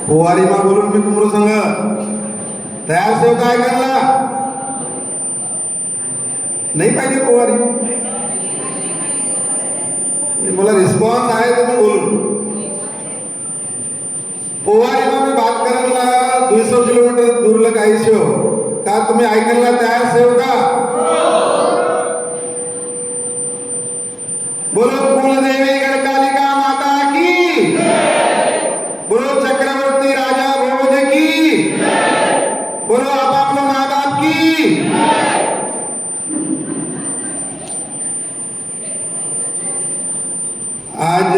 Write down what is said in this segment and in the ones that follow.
पोवारी मा बोलून मी तुमरो संग तयार सेव काय करला नाही पाहिजे पोवारी मला रिस्पॉन्स आहे तर मी बोलून पोवारी मा मी बात करायला 200 किलोमीटर दूरला काही शेव का तुम्ही ऐकायला तयार सेव का बोलो कुलदेवी गणकालिका माता की बोलो चक्रवर्ती राजा भोज की बोलो आपापलो माँ बाप की आज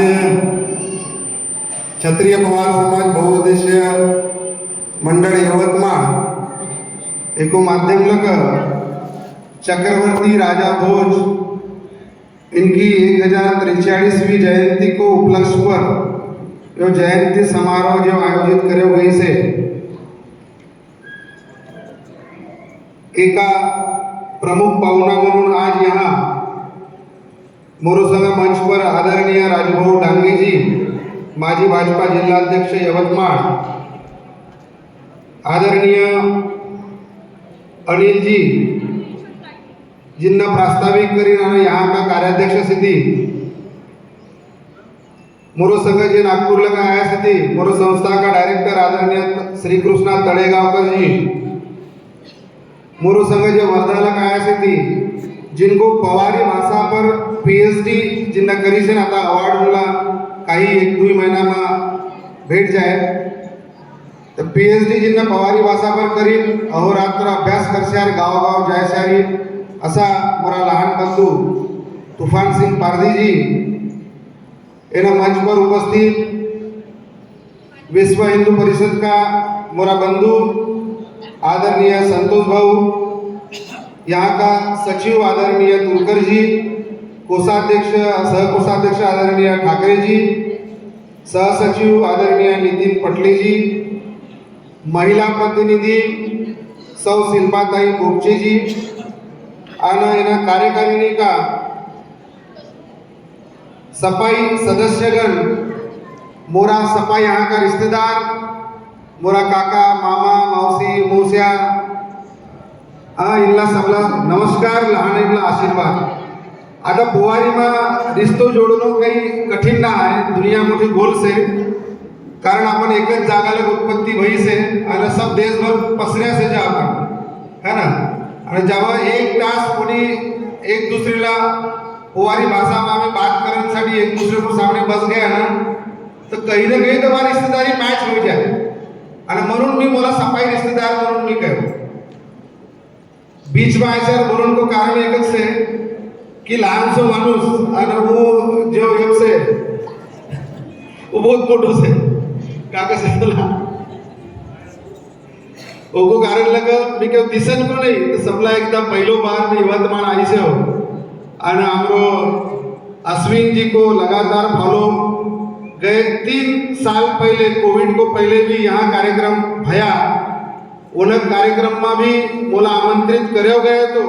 क्षत्रिय पवार समाज बहुउद्देशीय मंडळ यवतमाळ एको माध्यम लग चक्रवर्ती राजा भोज इनकी 1043वीं जयंती को उपलक्ष्य पर जो जयंती समारोह जो आयोजित करे हुए से एका प्रमुख पाहुणा म्हणून आज यहाँ मोरोसंगा मंच पर आदरणीय राजभाऊ डांगे जी माजी भाजपा जिल्हाध्यक्ष यवतमाळ आदरणीय अनिल जी जिन्ना प्रास्ताविक करीन और यहाँ का कार्याध्यक्ष सिद्धि मोरो संघ जी नागपुर लगा आया सिद्धि मोरो संस्था का डायरेक्टर आदरणीय श्री कृष्णा तड़ेगांवकर जी मोरो संघ जी वर्धा लगा आया सिद्धि जिनको पवारी भाषा पर पीएचडी जिन्ना करी से आता अवार्ड मिला काही 1-2 महीना में भेट जाए तो पीएचडी जिन्ना पवारी भाषा पर करी अहोरात्र अभ्यास करशार गाव गाव जायशारी असा मोरा लहान बंधू तूफान सिंह पारधी जी एना मंच पर उपस्थित विश्व हिंदू परिषद का मोरा बंधु आदरणीय संतोष भाऊ यहाँ का सचिव आदरणीय तुरकर जी कोषाध्यक्ष सहकोषाध्यक्ष आदरणीय ठाकरे जी सहसचिव आदरणीय नितिन पटले जी महिला प्रतिनिधि सौ शिल्पाताई गोपचे जी आना एना कार्यकारिणी का सफाई सदस्यगण मोरा सपा यहाँ का रिश्तेदार मोरा काका मामा मौसी मौस्या इनला सबला नमस्कार लहान इनला आशीर्वाद आता पोवारी में रिश्तो जोड़नो काही कठिन ना है दुनिया मोठी गोल से कारण अपन एक जागा लग उत्पत्ति भई से और सब देश भर पसऱ्या से जा अपन है ना और जब एक तास कोणी एक दूसरेला पोवारी भाषा में हमें बात करने एक दूसरे को सामने बस गया ना तो कहीं ना कहीं तो रिश्तेदारी मैच हो जाए और म्हणून मी मला सफाई रिश्तेदार म्हणून मी कहो बीच में ऐसा बोलने को कारण एक से कि लहान सो मानुस और वो जो एक से वो बहुत मोटो से काका से बोला ओको कारण लगा मी क्यों दिसन को नहीं तो सबला एकदम पहलो बार में यवतमाळ आई से हो और हमरो अश्विन जी को लगातार फॉलो गए 3 साल पहले कोविड को पहले भी यहाँ कार्यक्रम भया उन कार्यक्रम में भी मोला आमंत्रित करे गए तो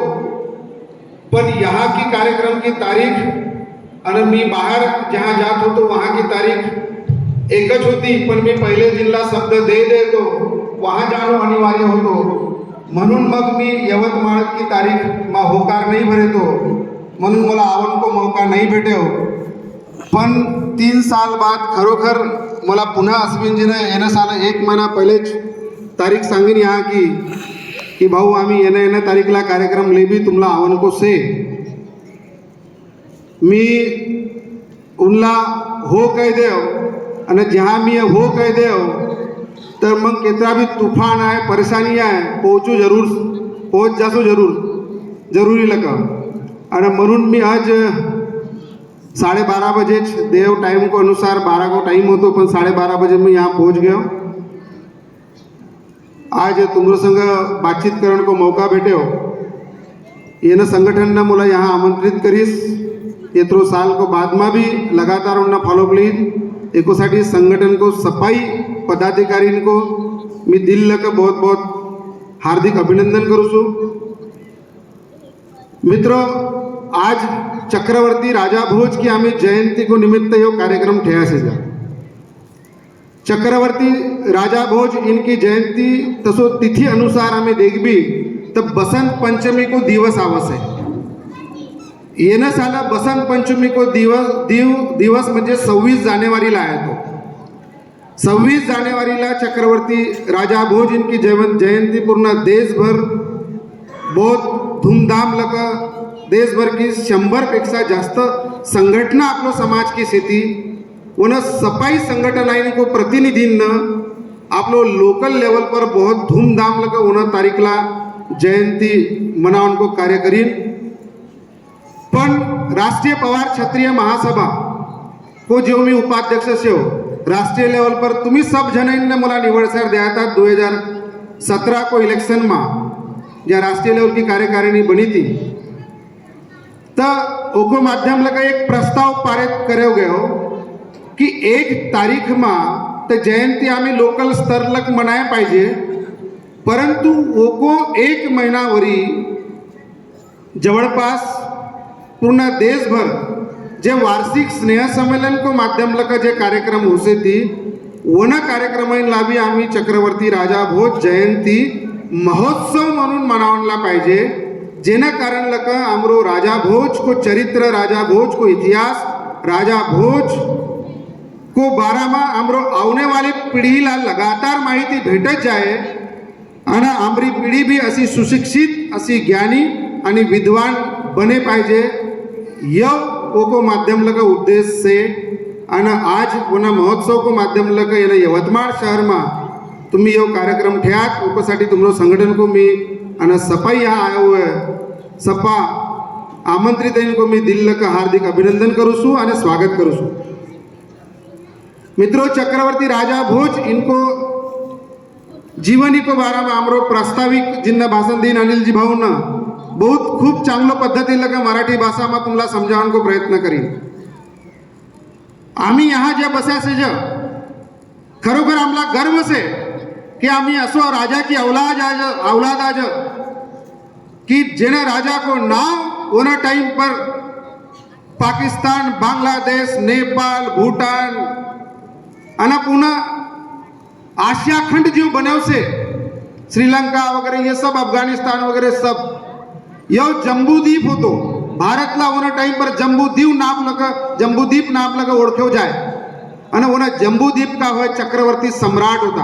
पर यहाँ की कार्यक्रम की तारीख और मैं बाहर जहाँ जात हो तो वहाँ की तारीख एकच होती पण मी पहले जिल्हा शब्द दे तो वहाँ जानो अनिवार्य होतो म्हणून मग मी यवतमाळ की तारीख मा होकार नहीं भरे तो म्हणून मला आवन को मौका नहीं भेटे हो पण 3 साल बाद खरोखर मला पुन्हा अश्विन जी ने येना साला 1 महीना पहले तारीख सांगिन यहाँ की कि भाऊ आम्ही येना तारीखला कार्यक्रम ले भी तुमला आवन को से मी उनला हो कह देव અને जहाँ मी हो कह देव तर मग केतरा भी तूफान आहे परेशानी आहे पहुँच जासो जरूरी लगा आणि म्हणून मी आज 12:30 बजे देव टाइम को अनुसार 12 को टाइम हो तो 12:30 बजे मैं यहाँ पहुँच गया आज तुमरो संग बातचीत करने को मौका भेटे हो ये संगठन ने मोला यहाँ आमंत्रित करीस इतरो साल को बाद में भी लगातार उन्ना फॉलो प्लीज एकोसाठी संगठन को सफाई पदाधिकारी को मैं दिल लग बहुत बहुत हार्दिक अभिनंदन करूँ छू मित्रों आज चक्रवर्ती राजा भोज की आम्ही जयंती को निमित्त यो कार्यक्रम ठेया से जा चक्रवर्ती राजा भोज इनकी जयंती तसो तिथि अनुसार हमें देखबी तर बसंत पंचमी को दिवस आवस है. येणं साला बसंत पंचमी को दिवस म्हणजे 26 जानेवारीला आहे. तो 26 जानेवारीला चक्रवर्ती राजा भोज इनकी जयंती पूर्ण देशभर बहुत धूमधाम लगा. देशभर की 100 पेक्षा जास्त संघटना आपलो समाज की सेती उन सफाई संघटना को प्रतिनिधीन आपलो लोकल लेवल पर बहुत धूमधाम लगा उन तारीखला जयंती मनावन को कार्य करीन. पण राष्ट्रीय पवार क्षत्रिय महासभा को जो मी उपाध्यक्ष से हो राष्ट्रीय लेवल पर तुम्ही सब जन मला निवड सर द्या था 2017 को इलेक्शन में ज्या राष्ट्रीय लेवल की कार्यकारिणी बनी थी तो ओको माध्यम लगा एक प्रस्ताव पारित करे गयो कि 1 तारीख में तो जयंती आम्ही लोकल स्तर लक मनाया पाहिजे. परंतु ओको 1 महिनावरी जवळपास पूर्ण देशभर जे वार्षिक स्नेह सम्मेलन को माध्यम लका जे कार्यक्रम होसे थी वन कार्यक्रम लाभी आम्ही चक्रवर्ती राजा भोज जयंती महोत्सव म्हणून मनावला पाहिजे. जेना कारण लका आमरो राजा भोज को चरित्र, राजा भोज को इतिहास, राजा भोज को बारे में आमरो आने वाली पीढ़ी ला लगातार माहिती भेटत जाए आणि आमरी पिढी भी अशी सुशिक्षित, अशी ज्ञानी आणि विद्वान बने पाहिजे. यह ओको माध्यम लगा उद्देश्य से आणि आज पुन्हा महोत्सव को माध्यम लगा येना यवतमाळ शहर में तुम्ही यो कार्यक्रम ठेयात ओकोसाठी तुमरो संगठन को मी आणि सपा यहाँ आयो हुए सपा आमंत्रित को मी दिल लका हार्दिक अभिनंदन करू छू आणि स्वागत करू छू. मित्रों, चक्रवर्ती राजा भोज इनको जीवनी को बारे में आमरो प्रास्ताविक जिन्न भाषण दिन अनिल जी भाऊ न बहुत खूब चांगलं पद्धती लगा मराठी भाषा में तुम्हाला समजावण को प्रयत्न करीन. आम्ही यहाँ जे बस्या से ज खरोखर आमला गर्व से कि आम्ही असो राजा की औलाद आज कि जेने राजा को नाव ओना टाइम पर पाकिस्तान, बांग्लादेश, नेपाल, भूटान અને पुन्हा आशिया खंड जो बने से श्रीलंका वगैरह ये सब, अफगानिस्तान वगैरह सब यो जम्बूद्वीप होतो. भारतला ओना टाइम पर जम्बूद्वीप नाम लगा ओळख्यो जाए आणि ओना जम्बूद्वीप का होय चक्रवर्ती सम्राट होता.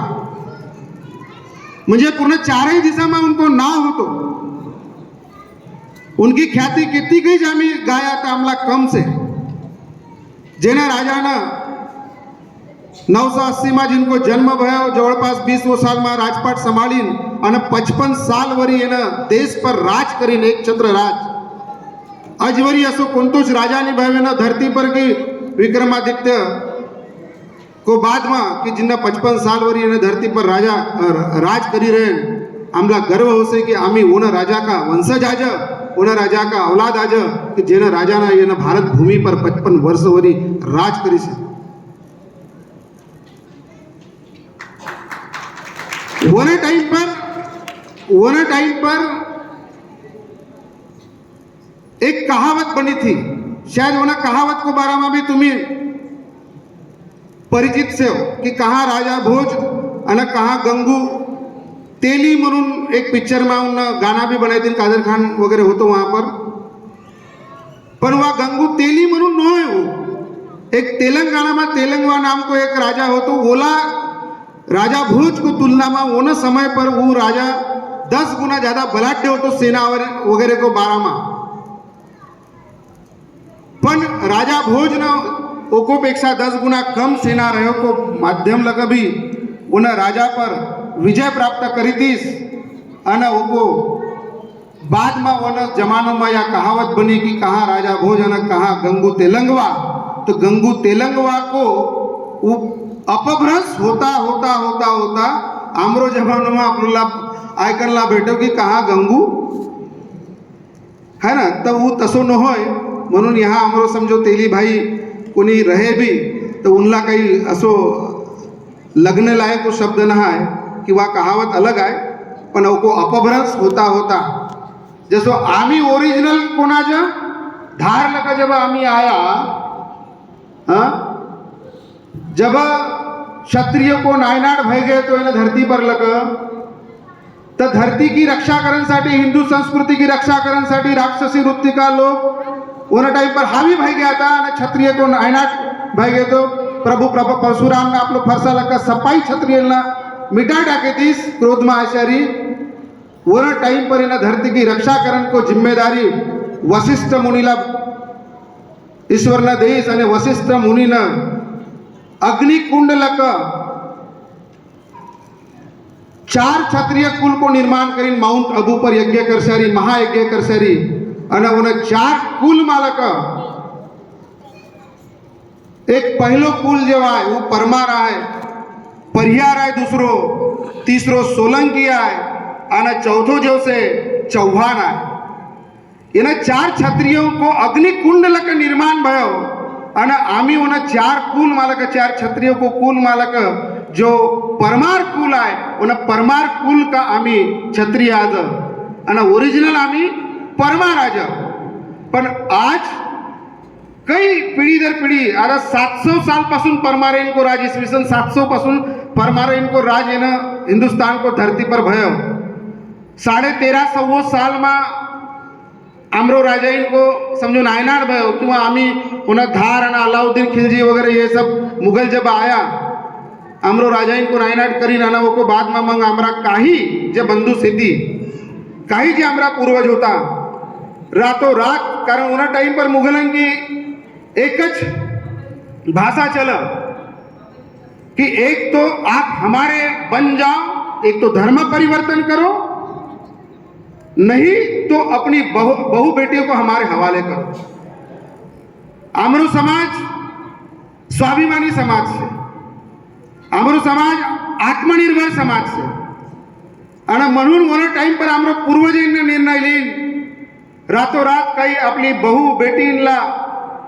म्हणजे पूर्ण 4 दिशा में उनको नाव होतो. उनकी ख्याति कितनी कही आम्ही गाया था आमला कम से. जेना राजाना 980 में जिनको जन्म भयो जवळपास 20 साल में राजपाट संभाळीन आणि 55 साल वरी देश पर राज करीन एक छत्र राज अजवरी असो कोणतोच राजा निभावे धरती पर की विक्रमादित्य को बाद में कि जिन्ना 55 साल वरी धरती पर राज करी रहे. आमला गर्व होसे कि आम्ही ओन राजा का वंशज आज, ओन राजा का औलाद आज कि जेना राजाना येना भारत भूमि पर 55 वर्ष वरी राज करी से. वन टाइम पर एक कहावत बनी थी, शायद वो कहावत को बारे में भी तुम्हें परिचित से हो कि कहाँ राजा भोज और कहाँ गंगू तेली म्हणून एक पिक्चर में उन गाना भी बनाए थे, कादर खान वगैरह हो तो वहां पर वह गंगू तेली म्हणून न हो. एक तेलंगाना में तेलंगवा नाम को एक राजा हो तो ओला राजा भोज को तुलना में वो समय पर वो राजा 10 गुना ज्यादा बलाढ्य होतो सेना वगैरह को बारा में. पण राजा भोज न ओको पेक्षा 10 गुना कम सेना रहो को माध्यम लगा भी उन राजा पर विजय प्राप्त करी थीस. અને ओको बाद में वन जमानों में या कहावत बनी कि कहाँ राजा भोज और कहाँ गंगू तेलंगवा. तो गंगू तेलंगवा को अपभ्रंश होता होता होता होता आमरो जमानों में आपला आयकर ला भेटो कि कहाँ गंगू है ना. तो वो तसो न होय म्हणून यहाँ आमरो समझो तेली भाई कोणी रहे भी तो उनला काही असो लग्न लायक वो शब्द न है कि वह कहावत अलग है. पण वो अपभ्रंश होता होता जसो आम्ही ओरिजिनल कोणाच्या धार लगा जब आम्ही आया जब क्षत्रिय को नायनाट भय गए तो इन धरती पर लग, तो धरती की रक्षा करण्यासाठी, हिंदू संस्कृति की रक्षा करण्यासाठी राक्षसी वृत्ति का लोग उन टाइम पर हावी भय गया था और क्षत्रिय को नायनाट भय गए तो प्रभु परशुराम ने आपलो फरसा लगा सपाई क्षत्रियला मिटा डाके तीस क्रोध में आचारी वर टाइम पर इन धरती की रक्षा करने को जिम्मेदारी वशिष्ठ मुनिला ईश्वर न देश और वशिष्ठ मुनि न अग्निकुंड लक 4 क्षत्रिय कुल को निर्माण कर माउंट अबू पर यज्ञ करसारी महायज्ञ करसारी और उन 4 कुल मालक एक पहलो कुल जो है वो परमार है, परिहार है, दूसरो तीसरो सोलंकी है और चौथो जो से चौहान है। इन 4 क्षत्रियों को अग्निकुंड लक निर्माण भयो और आमी उन 4 कुल मालक 4 क्षत्रियों को कुल मालक जो परमार कुल है उन परमार कुल का आमी क्षत्रिय आज और ओरिजिनल आमी परमार आज। पण आज कई पीढ़ी दर पीढ़ी आता 700 साल पासून परमार इनको राज इसवी सन 700 पासून परमार इनको राज इन हिंदुस्तान को धरती पर भयो। 1350 साल में आमरो राजा इनको समझो नायनाट भयो कि आम्ही पुन्हा धार आणि अलाउद्दीन खिलजी वगैरह ये सब मुगल जब आया आमरो राजा इनको नायनाट करी नाना वो को बाद में मंग आमरा काही जे बंधु सिद्धी काही जे आमरा पूर्वज होता रातों रात कारण उन टाइम पर मुगलन की एकच भाषा चल कि एक तो आप हमारे बन जाओ, एक तो धर्म परिवर्तन करो, नहीं तो अपनी बहू बेटियों को हमारे हवाले करो। आमरो समाज स्वाभिमानी समाज से, आमरो समाज आत्मनिर्भर समाज से आणि म्हणून वन टाइम पर आमरो पूर्वजांनी निर्णय लेन रातों रात काही आपली बहू बेटींला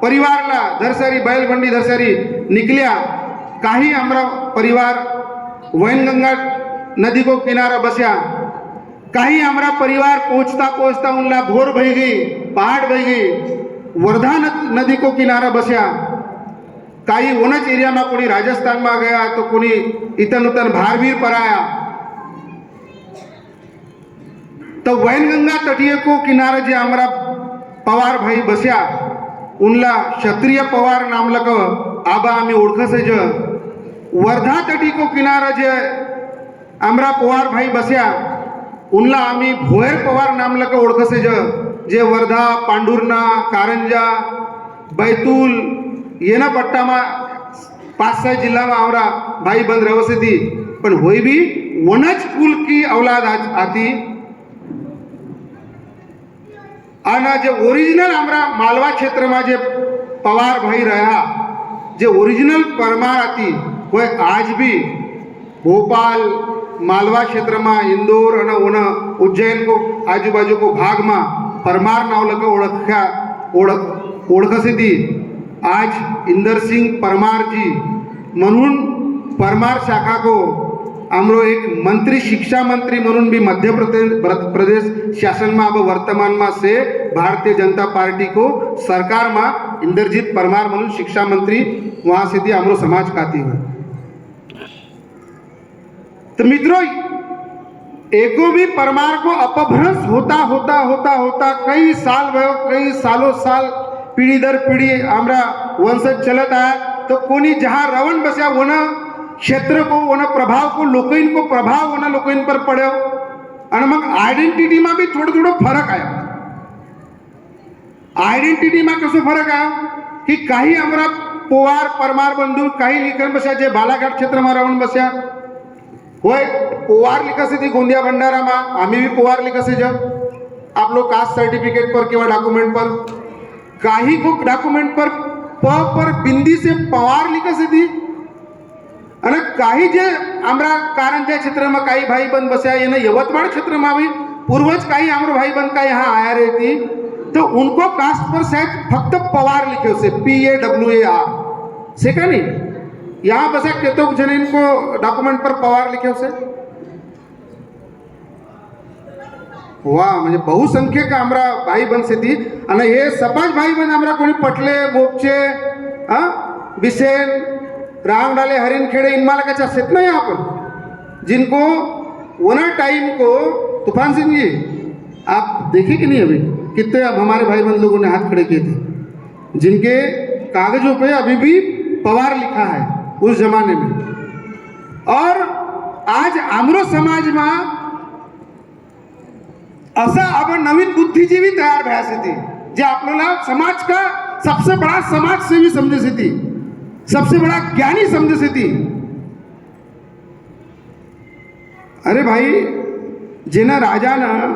परिवारला धरसारी बैलबंडी धरसारी निकलिया। काही आमरा परिवार वैनगंगा नदी को किनारा बसया, काही हमारा परिवार पहुंचता पहुंचता उनला भोर बह गई, पहाड़ बह गई, वर्धा नदी को किनारा बसया। काही वनच एरिया में कोई राजस्थान में गया तो कोई इतन उतन भारवीर पर आया। तो वैनगंगा तटीय को किनारा जे हमारा पवार भाई बसया उनला क्षत्रिय पवार नाम लग आबा आम्ही ओळखसे ज। वर्धा तटी को किनारा जे आमरा पवार भाई बसया उनला आम्ही भोयर पवार नाम लग ओळखसे ज। जे वर्धा पांडुर्णा कारंजा बैतूल येना पट्टा में 5-6 जिला में आमरा भाई बंद रहसे थी पण होई भी वनज कुल की औलाद आती। आना जे ओरिजिनल हमारा मालवा क्षेत्र में जे पवार भाई रहा जे ओरिजिनल परमार आती वो आज भी भोपाल मालवा क्षेत्र में इंदौर और उज्जैन को आजू बाजू को भाग में परमार नाव लग ओळखसे थी। आज इंदर सिंह परमार जी म्हणून परमार शाखा को आमरो एक मंत्री शिक्षा मंत्री म्हणून भी मध्य प्रदेश शासन में अब वर्तमान में से भारतीय जनता पार्टी को सरकार में इंद्रजीत परमार म्हणून शिक्षा मंत्री वहां से थी आमरो समाज खाती हुई। तो मित्रों एको भी परमार को अपभ्रंश होता होता होता होता कई साल भयो, कई सालों साल पीढ़ी दर पीढ़ी हमारा वंशज चलत आया। तो कोनी जहाँ रवन बसा वन क्षेत्र को वन प्रभाव को लोकइन को प्रभाव वन लोकइन पर पड़ो और मग आइडेंटिटी में भी थोड़ा थोड़ा फरक आया। आइडेंटिटी में कसो फरक आया कि काही हमारा पोवार परमार बंधु काही लिखन बसा जे बालाघाट क्षेत्र में रवन बसा होय पोवार लिखसे थी गोंदिया भंडारा में आम्ही भी पोवार लिखसे ज। आप लोग कास्ट सर्टिफिकेट पर किंवा डॉक्यूमेंट पर काही को डॉक्यूमेंट पर प पर बिंदी से पवार लिखसे थी અને काही जे हमारा कारंजा क्षेत्र में काही भाई बंद बसा ये यवतमाल क्षेत्र में भी पूर्वज काही हमारे भाई बंद का यहाँ आया रहती तो उनको कास्ट पर शायद फक्त पवार लिखे से PAWAR से क्या नहीं यहाँ बसा केतोक जन इनको डॉक्यूमेंट पर पवार लिखे से वाह म्हणजे बहुसंख्यक हमारा भाई बंद से थी आणि हे सपाज भाई बंद हमारा कोणी पटले बोपचे बिसेन राम डाले हरिनखेड़े इन माला का चाहते ना यहाँ पर, जिनको ओनर टाइम को तूफान सिंह जी आप देखे कि नहीं, अभी कितने अब हमारे भाई बंद लोगों ने हाथ खड़े किए थे, जिनके कागजों पे अभी भी पवार लिखा है उस जमाने में। और आज आमरो समाज में असा अब नवीन बुद्धिजीवी तयार भयासी थी, जे आपल्याला समाज का सबसे बड़ा समाज सेवी समझे थी, सबसे बड़ा ज्ञानी समझे थी। अरे भाई, जेना राजा ना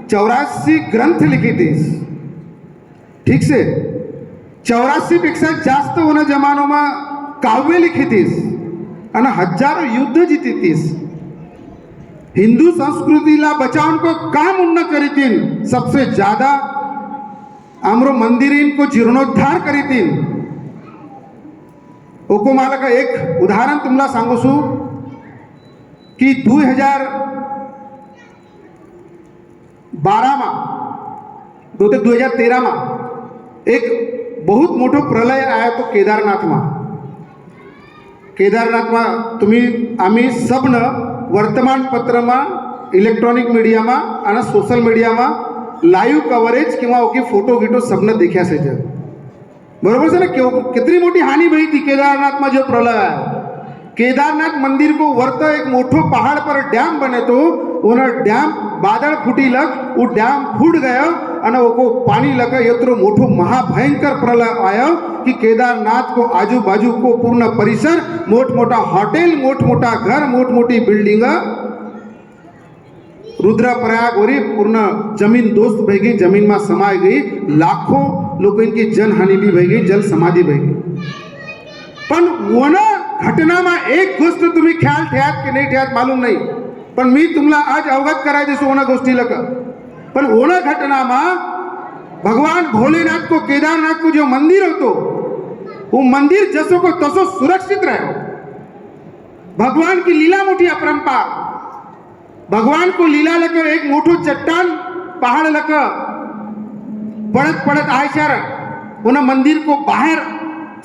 84 ग्रंथ लिखी थी, ठीक से 84 पेक्षा जास्त होना जमानों में काव्य लिखी थी और हजारों युद्ध जीती थी। हिंदू संस्कृति ला बचावन को काम उन्न करी थी, सबसे ज्यादा आमरो मंदिरीन को जीर्णोद्धार करी थी। ओको माला का एक उदाहरण तुमला सांगू सु कि 2012 में 2013 में एक बहुत मोटो प्रलय आया तो केदारनाथ में। केदारनाथ में तुम्ही आम्ही सबन वर्तमानपत्र में, इलेक्ट्रॉनिक मीडिया में और सोशल मीडिया में लाइव कवरेज किंवा ओके फोटो गिटो सबने देखा से जब बरोबर से ना, कितनी मोटी हानि भई थी केदारनाथ में जो प्रलय आया। केदारनाथ मंदिर को वर्त एक मोटो पहाड़ पर डैम बने तो उन्हें डैम बादल फूटी लग, वो डैम फूट गया और वो पानी लगा, इतरो मोटो महाभयंकर प्रलय आया कि केदारनाथ को आजू बाजू को पूर्ण परिसर, मोट मोटा होटल, मोट मोटा घर, मोट मोटी बिल्डिंग, रुद्रप्रयाग और पूर्ण जमीन दोस्त बह गई, जमीन में समाई गई, लाखों लोगों की जनहानि भी बह गई, जल समाधि बह गई। पण वना घटना में एक गोष्ट तुम्ही ख्याल ठेयात की नहीं ठेयात मालूम नहीं, पण मी तुम्हाला आज अवगत कराय देसो वना गोष्टी लक। पण वना घटना में भगवान भोलेनाथ को केदारनाथ को जो मंदिर होतो, वो मंदिर जसो को तसो सुरक्षित रहे। भगवान की लीला मोटी अपरंपार, भगवान को लीला लकर एक मोटो चट्टान पहाड़ लकर पड़त पड़त आय चार उन मंदिर को बाहर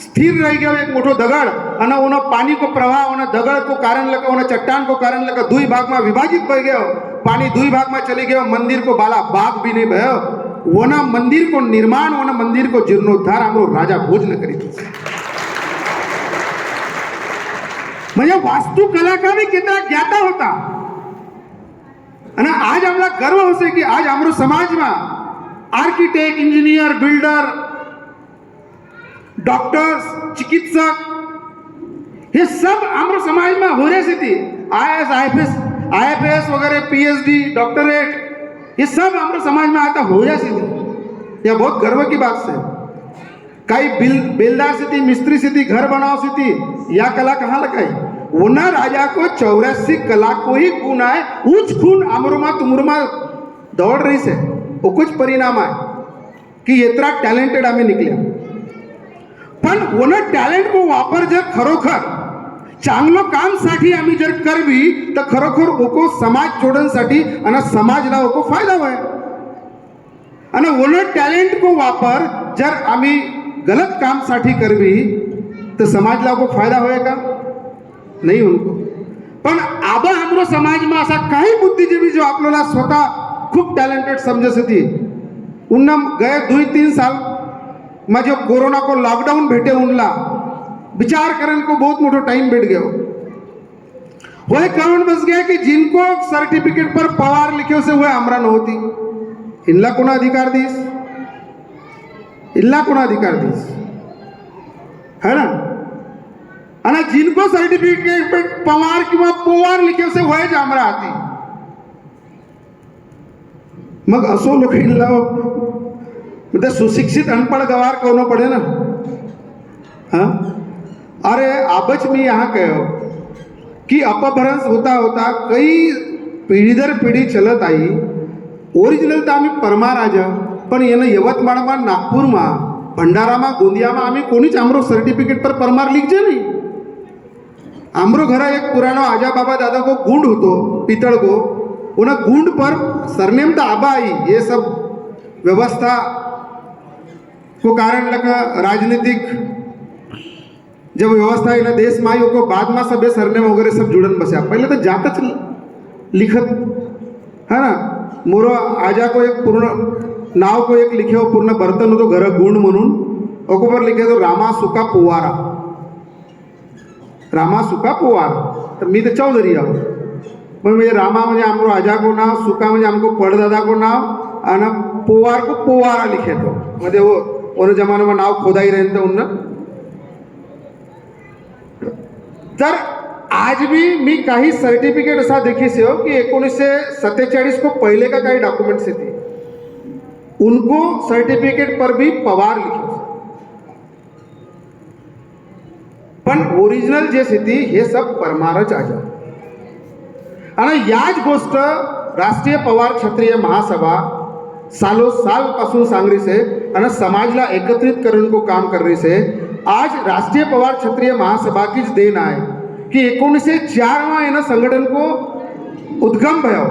स्थिर रह गया एक मोटो दगड़, और उन पानी को प्रवाह उन दगड़ को कारण लगा, उन चट्टान को कारण लगा दुई भाग में विभाजित बह गया, पानी दुई भाग में चले गया, मंदिर को बाला बाग भी नहीं भयो। वना मंदिर को निर्माण, वना मंदिर को जीर्णोद्धार हमरो राजा भोज न करी। म्हणजे वास्तुकला का भी कितना ज्ञाता होता। અને આજ हमला गर्व होसे कि आज हमरो समाज में आर्किटेक्ट, इंजीनियर, बिल्डर, डॉक्टर्स, चिकित्सक, ये सब हमरो समाज में हो रहे थी। IAS वगैरह, PhD, डॉक्टरेट, ये सब हमरो समाज में आता हो रहा थी। यह बहुत गर्व की बात है। कई बेलदार से थी, मिस्त्री से थी, घर बनाओ से थी, या कला कहाँ लगाई? उना राजा को 84 कला को ही गुण आए, उच खून अमरुमा तुमरुमा दौड़ रही से वो कुछ परिणाम आए कि इतना टॅलेंटेड आम्ही निघल्या। पण वना टॅलेंट को वापर जर खरोखर चांगलं काम साठी आम्ही जर करवी तर खरोखर ओको समाज जोडण्यासाठी आणि समाजला ओको फायदा होय। आणि वना टॅलेंट को वापर जर आम्ही गलत काम साठी करवी तर समाजला ओको फायदा होय का? नहीं उनको। पण आबा हमरो समाज में असा काही बुद्धिजीवी जो आपल्याला स्वतः खूब टैलेंटेड समझे थी, उनने गए 2-3 साल में जो कोरोना को लॉकडाउन भेटे उनला विचार करने को बहुत मोटो टाइम बैठ गया। वही कारण बस गया कि जिनको सर्टिफिकेट पर पवार लिखे से वह हमरा न होती, इनला कोना अधिकार दीस, इनला कोना अधिकार दीस, है ना? आणि जिनको सर्टिफिकेट पर पवार किंवा पोवार लिखे से वह जामरा आती। मग असो लोक इनला म्हणजे सुशिक्षित अनपढ़ गवार कहना पड़े ना। हाँ, अरे आबच मी यहाँ कहो कि अपभ्रंश होता होता कई पीढ़ी दर पीढ़ी चलत आई। ओरिजिनल तो आम्ही परमार राजा, पण येणं यवतमाळमा, नागपूरमा, भंडारामा, गोंदियामा आम्ही कोणीच आमरो सर्टिफिकेट पर परमार लिखजे नहीं। आमरो घरा एक पुरानो आजा बाबा दादा को गुंड होतो पीतल को, उन गुंड पर सरनेम तो आबा आई। ये सब व्यवस्था को कारण लगा राजनीतिक जब व्यवस्था है ना देश में आई ओको बाद में सब सरनेम वगैरह सब जुड़न बसा, पहले तो जात लिखत है ना, मोरो आजा को एक पूर्ण नाव को एक लिखे हो पूर्ण बर्तन हो तो घर गुण म्हणून ओको पर लिखे तो रामा सुका पोवारा, रामा सुका पोवारा, तर मी तर चौधरी आहो पण म्हणजे रामा म्हणजे आमरो आजा को नाव, सुका म्हणजे आमको पड़दादा को नाव आणि पोवार को पोवारा लिखे तो मध्ये वो जमाने में नाव खोदाई रहे थे उन। तर आज भी मी काही सर्टिफिकेट असा देखीसे हो कि 1947 को पहले का काही डॉक्यूमेंट्स थे उनको सर्टिफिकेट पर भी पवार लिखे, पण ओरिजिनल जे स्थिती हे सब परमारच आजा। आणि याच गोष्ट राष्ट्रीय पवार क्षत्रिय महासभा सालों साल पासून सांगरी से आणि समाजला एकत्रित करने को काम कर रही से। आज राष्ट्रीय पवार क्षत्रिय महासभा की देन आहे कि 1904 में एना संगठन को उद्गम भयो।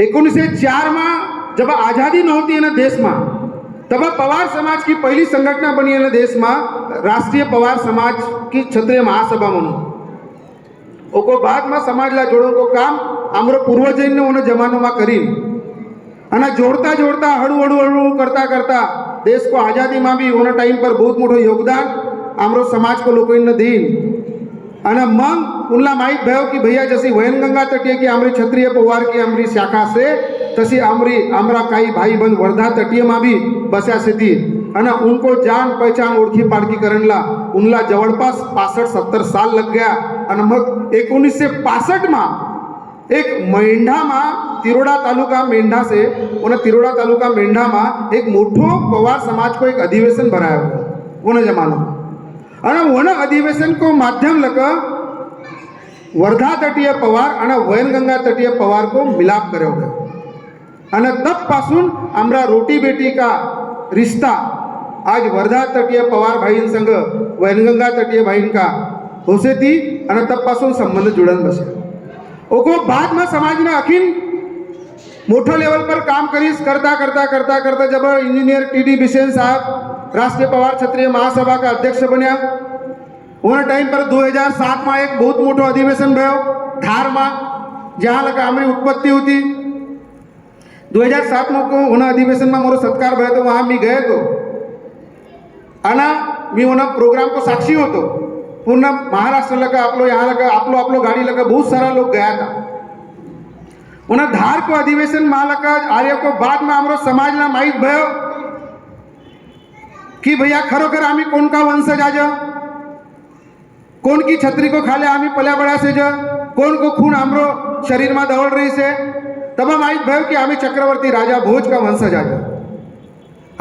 1904 में जब आज़ादी नहोती है ना देश में, तब पवार समाज की पहली संगठना बनी है ना देश में, राष्ट्रीय पवार समाज की क्षत्रिय महासभा म्हणून। ओको बाद में समाजला जोड़न को काम आमरो पूर्वजन ने जमानों में करी અને जोड़ता जोड़ता हड़ू हड़ू हड़ू करता करता देश को आज़ादी में भी उन टाइम पर बहुत मोटो योगदान आमरो समाज को लोग दीन। અને मंग उनला माहित भयो कि भैया जैसी वैनगंगा तटीय की आमरी क्षत्रिय पवार की आमरी शाखा से तसी आमरा काही भाई बंद वर्धा तटीय में भी बस्या से थी। અને उनको जान पहचान ओळखी पाडकी करणला उनला जवळपास 65-70 साल लग गया। અને मग 1965 में एक मेंढा में तिरोड़ा तालुका मेंढा से उन्हें तिरोड़ा तालुका मेंढा में एक मोटो पवार समाज को एक अधिवेशन भराया हुआ उन जमानों में। और वन अधिवेशन को माध्यम लग वर्धा तटीय पवार और वैनगंगा तटीय पवार को मिलाप करो गया। और तब पासून आमरा रोटी बेटी का रिश्ता आज वर्धा तटीय पवार भाई संग वैनगंगा तटीय भाई का होसे थी और तब पासून संबंध जुड़न बसे। ओको बाद में समाज ने अखिन मोटो लेवल पर काम करीस करता करता करता करता जब इंजीनियर टी.डी. बिसेन साहब राष्ट्रीय पवार क्षत्रिय महासभा का अध्यक्ष बन्या, उन टाइम पर 2007 में एक बहुत मोटो अधिवेशन भयो धार में, जहाँ लगा हमारी उत्पत्ति होती। 2007 में को उन अधिवेशन में मोरो सत्कार भयो तो वहाँ मैं गए तो आना मैं उन प्रोग्राम को साक्षी होतो। पूर्ण महाराष्ट्र लगा आपलो यहाँ लगा आपलो गाड़ी लगा बहुत सारा लोग गया था। उन्हें धार को अधिवेशन में लगा आर्य को बाद में हमारो समाज ना माहित भयो कि भैया खरोखर आम्ही कोण का वंशज आज, कोण की छत्री को खाले आम्ही पल्या बड्या से ज, कोण को खून हमरो शरीर में दौड़ रही से। तब माहित भयो कि आम्ही चक्रवर्ती राजा भोज का वंशज आज।